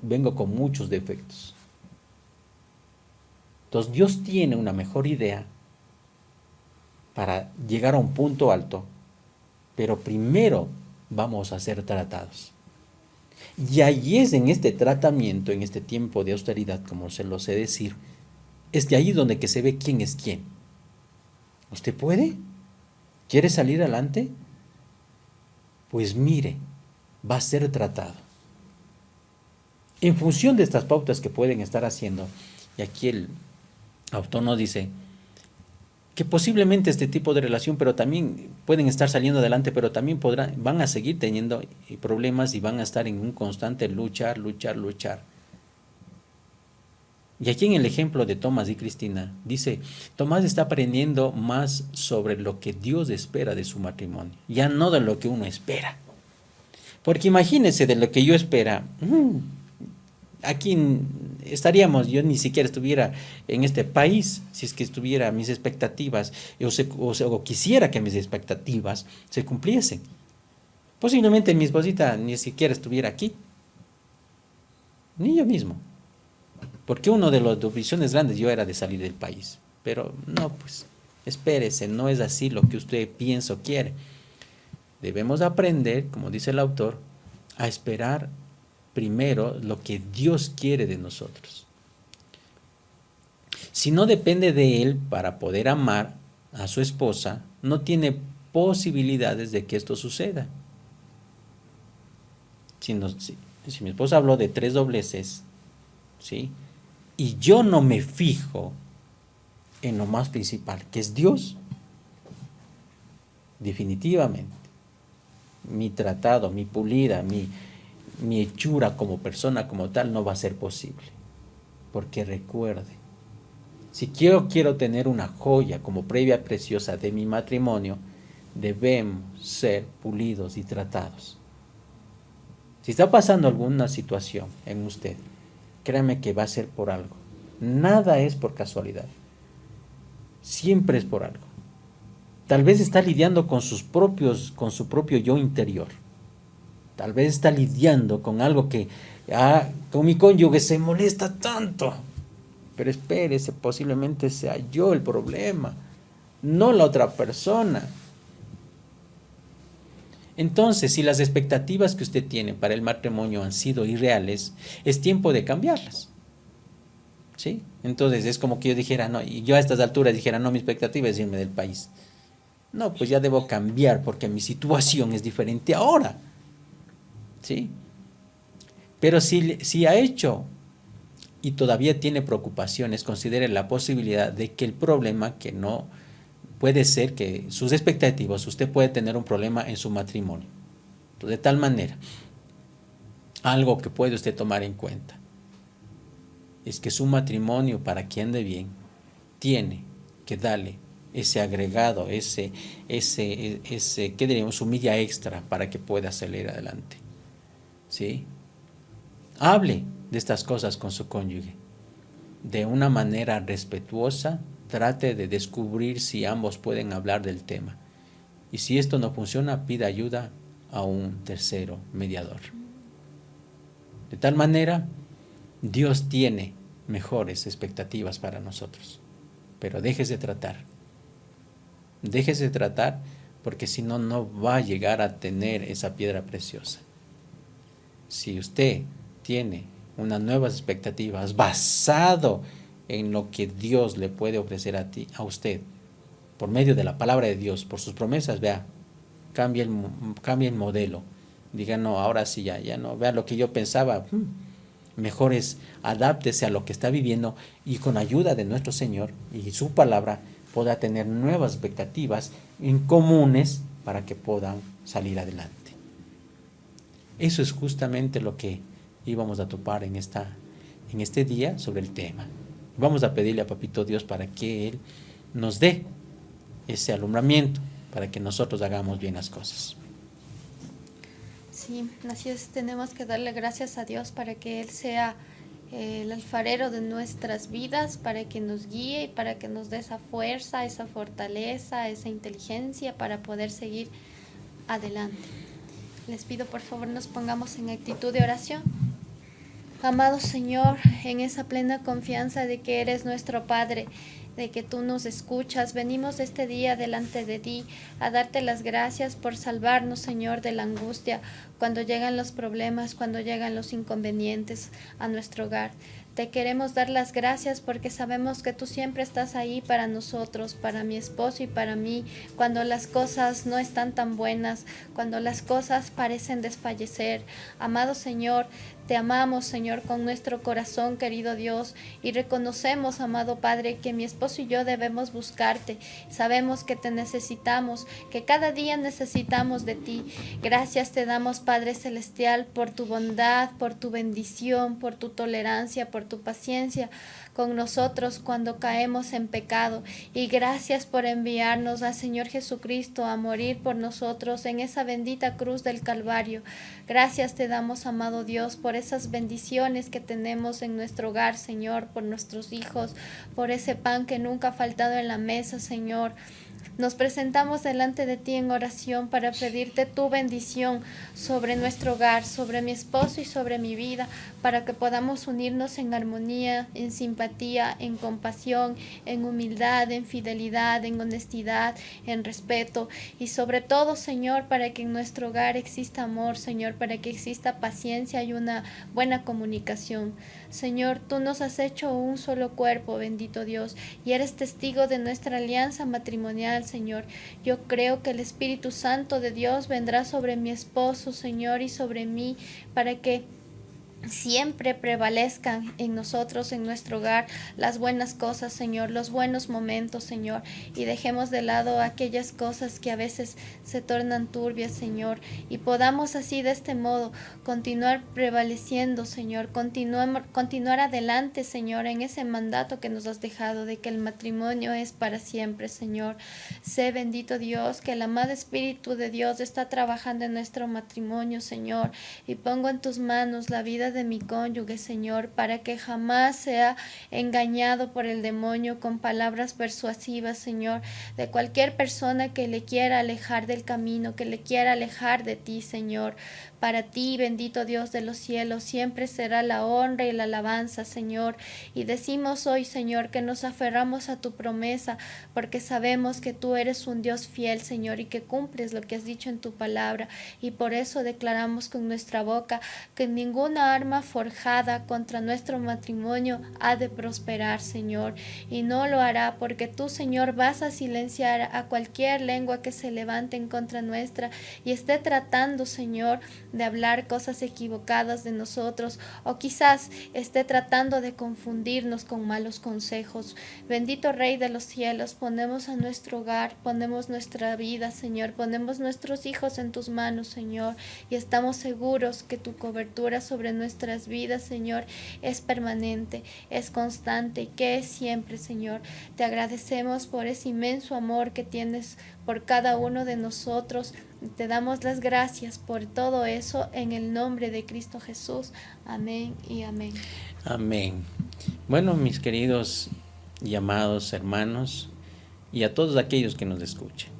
vengo con muchos defectos. Entonces Dios tiene una mejor idea para llegar a un punto alto, pero primero vamos a ser tratados. Y ahí es en este tratamiento, en este tiempo de austeridad, como se lo sé decir, es de ahí donde que se ve quién es quién. ¿Usted puede? ¿Quiere salir adelante? Pues mire, va a ser tratado. En función de estas pautas que pueden estar haciendo, y aquí el autor nos dice que posiblemente este tipo de relación, pero también pueden estar saliendo adelante, pero también van a seguir teniendo problemas y van a estar en un constante luchar. Y aquí en el ejemplo de Tomás y Cristina, dice, Tomás está aprendiendo más sobre lo que Dios espera de su matrimonio, ya no de lo que uno espera. Porque imagínense de lo que yo espera, aquí estaríamos, yo ni siquiera estuviera en este país si es que estuviera mis expectativas o quisiera que mis expectativas se cumpliesen. Posiblemente mi esposita ni siquiera estuviera aquí, ni yo mismo, porque uno de las visiones grandes yo era de salir del país, pero no, pues espérese, no es así lo que usted piensa o quiere. Debemos aprender, como dice el autor, a esperar primero lo que Dios quiere de nosotros. Si no depende de él para poder amar a su esposa, no tiene posibilidades de que esto suceda. Si mi esposa habló de 3 dobleces, ¿sí? Y yo no me fijo en lo más principal, que es Dios, definitivamente, mi tratado, mi pulida, mi hechura como persona, como tal, no va a ser posible. Porque recuerde, si quiero tener una joya como previa preciosa de mi matrimonio, debemos ser pulidos y tratados. Si está pasando alguna situación en usted, créame que va a ser por algo. Nada es por casualidad. Siempre es por algo. Tal vez está lidiando con su propio yo interior. Tal vez está lidiando con algo que con mi cónyuge se molesta tanto. Pero espérese, posiblemente sea yo el problema, no la otra persona. Entonces, si las expectativas que usted tiene para el matrimonio han sido irreales, es tiempo de cambiarlas. ¿Sí? Entonces es como que yo dijera, no, y yo a estas alturas dijera, no, mi expectativa es irme del país. No, pues ya debo cambiar porque mi situación es diferente ahora. ¿Sí? Pero si ha hecho y todavía tiene preocupaciones, considere la posibilidad de que el problema que no puede ser que sus expectativas, usted puede tener un problema en su matrimonio. De tal manera, algo que puede usted tomar en cuenta es que su matrimonio, para que ande bien, tiene que darle ese agregado, ¿qué diríamos? Su milla extra para que pueda salir adelante. ¿Sí? Hable de estas cosas con su cónyuge de una manera respetuosa. Trate de descubrir si ambos pueden hablar del tema. Y si esto no funciona, pida ayuda a un tercero mediador. De tal manera, Dios tiene mejores expectativas para nosotros. Pero déjese tratar. Déjese tratar porque si no, no va a llegar a tener esa piedra preciosa. Si usted tiene unas nuevas expectativas basado en lo que Dios le puede ofrecer a usted, por medio de la palabra de Dios, por sus promesas, vea, cambie el modelo. Diga, no, ahora sí ya no, vea lo que yo pensaba, mejor es adáptese a lo que está viviendo y con ayuda de nuestro Señor y su palabra pueda tener nuevas expectativas en comunes para que puedan salir adelante. Eso es justamente lo que íbamos a topar en este día sobre el tema. Vamos a pedirle a Papito Dios para que Él nos dé ese alumbramiento, para que nosotros hagamos bien las cosas. Sí, así es, tenemos que darle gracias a Dios para que Él sea el alfarero de nuestras vidas, para que nos guíe y para que nos dé esa fuerza, esa fortaleza, esa inteligencia para poder seguir adelante. Les pido por favor nos pongamos en actitud de oración. Amado Señor, en esa plena confianza de que eres nuestro Padre, de que tú nos escuchas, venimos este día delante de ti a darte las gracias por salvarnos, Señor, de la angustia cuando llegan los problemas, cuando llegan los inconvenientes a nuestro hogar. Te queremos dar las gracias porque sabemos que tú siempre estás ahí para nosotros, para mi esposo y para mí, cuando las cosas no están tan buenas, cuando las cosas parecen desfallecer. Amado Señor, te amamos, Señor, con nuestro corazón, querido Dios, y reconocemos, amado Padre, que mi esposo y yo debemos buscarte. Sabemos que te necesitamos, que cada día necesitamos de ti. Gracias te damos, Padre Celestial, por tu bondad, por tu bendición, por tu tolerancia, por tu paciencia con nosotros cuando caemos en pecado. Y gracias por enviarnos al Señor Jesucristo a morir por nosotros en esa bendita cruz del Calvario. Gracias te damos, amado Dios, por esas bendiciones que tenemos en nuestro hogar, Señor, por nuestros hijos, por ese pan que nunca ha faltado en la mesa, Señor. Nos presentamos delante de ti en oración para pedirte tu bendición sobre nuestro hogar, sobre mi esposo y sobre mi vida, para que podamos unirnos en armonía, en simpatía, en compasión, en humildad, en fidelidad, en honestidad, en respeto y sobre todo, Señor, para que en nuestro hogar exista amor, Señor, para que exista paciencia y una buena comunicación. Señor, tú nos has hecho un solo cuerpo, bendito Dios, y eres testigo de nuestra alianza matrimonial, Señor. Yo creo que el Espíritu Santo de Dios vendrá sobre mi esposo, Señor, y sobre mí, para que siempre prevalezcan en nosotros, en nuestro hogar, las buenas cosas, Señor, los buenos momentos, Señor, y dejemos de lado aquellas cosas que a veces se tornan turbias, Señor, y podamos así de este modo continuar prevaleciendo, Señor, continuar adelante, Señor, en ese mandato que nos has dejado de que el matrimonio es para siempre, Señor. Sé bendito Dios que el amado Espíritu de Dios está trabajando en nuestro matrimonio, Señor, y pongo en tus manos la vida de mi cónyuge, Señor, para que jamás sea engañado por el demonio con palabras persuasivas, Señor, de cualquier persona que le quiera alejar del camino, que le quiera alejar de ti, Señor. Para ti, bendito Dios de los cielos, siempre será la honra y la alabanza, Señor. Y decimos hoy, Señor, que nos aferramos a tu promesa, porque sabemos que tú eres un Dios fiel, Señor, y que cumples lo que has dicho en tu palabra. Y por eso declaramos con nuestra boca que ninguna arma forjada contra nuestro matrimonio ha de prosperar, Señor. Y no lo hará, porque tú, Señor, vas a silenciar a cualquier lengua que se levante en contra nuestra y esté tratando, Señor, de hablar cosas equivocadas de nosotros, o quizás esté tratando de confundirnos con malos consejos. Bendito Rey de los cielos, ponemos a nuestro hogar, ponemos nuestra vida, Señor, ponemos nuestros hijos en tus manos, Señor, y estamos seguros que tu cobertura sobre nuestras vidas, Señor, es permanente, es constante y que es siempre, Señor. Te agradecemos por ese inmenso amor que tienes por cada uno de nosotros. Te damos las gracias por todo eso en el nombre de Cristo Jesús. Amén y amén. Amén. Bueno, mis queridos y amados hermanos, y a todos aquellos que nos escuchen,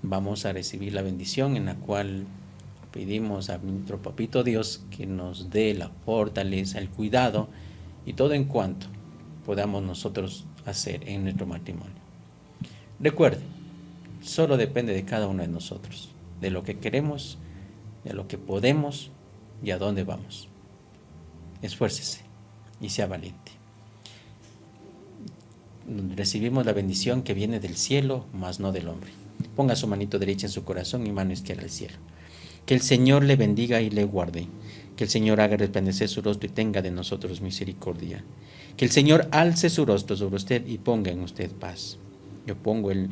vamos a recibir la bendición en la cual pedimos a nuestro Papito Dios que nos dé la fortaleza, el cuidado y todo en cuanto podamos nosotros hacer en nuestro matrimonio. Recuerde, solo depende de cada uno de nosotros, de lo que queremos, de lo que podemos y a dónde vamos. Esfuércese y sea valiente. Recibimos la bendición que viene del cielo, mas no del hombre. Ponga su manito derecha en su corazón y mano izquierda al cielo. Que el Señor le bendiga y le guarde. Que el Señor haga resplandecer su rostro y tenga de nosotros misericordia. Que el Señor alce su rostro sobre usted y ponga en usted paz. Yo pongo el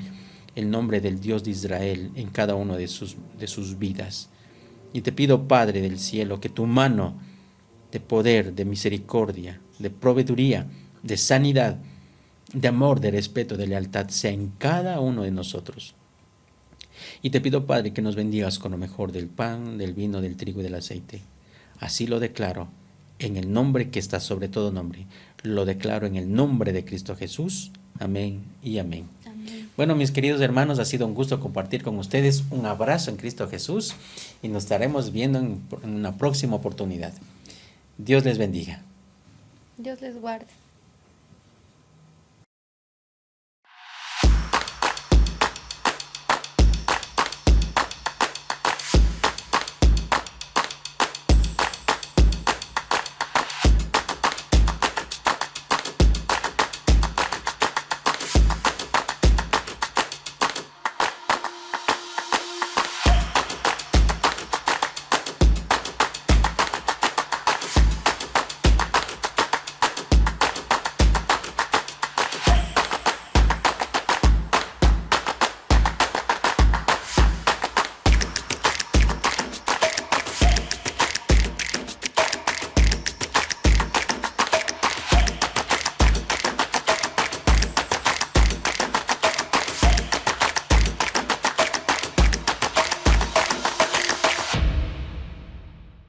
nombre del Dios de Israel en cada uno de sus vidas. Y te pido, Padre del cielo, que tu mano de poder, de misericordia, de proveeduría, de sanidad, de amor, de respeto, de lealtad sea en cada uno de nosotros. Y te pido, Padre, que nos bendigas con lo mejor del pan, del vino, del trigo y del aceite. Así lo declaro en el nombre que está sobre todo nombre. Lo declaro en el nombre de Cristo Jesús. Amén y amén. Amén. Bueno, mis queridos hermanos, ha sido un gusto compartir con ustedes. Un abrazo en Cristo Jesús y nos estaremos viendo en una próxima oportunidad. Dios les bendiga. Dios les guarde.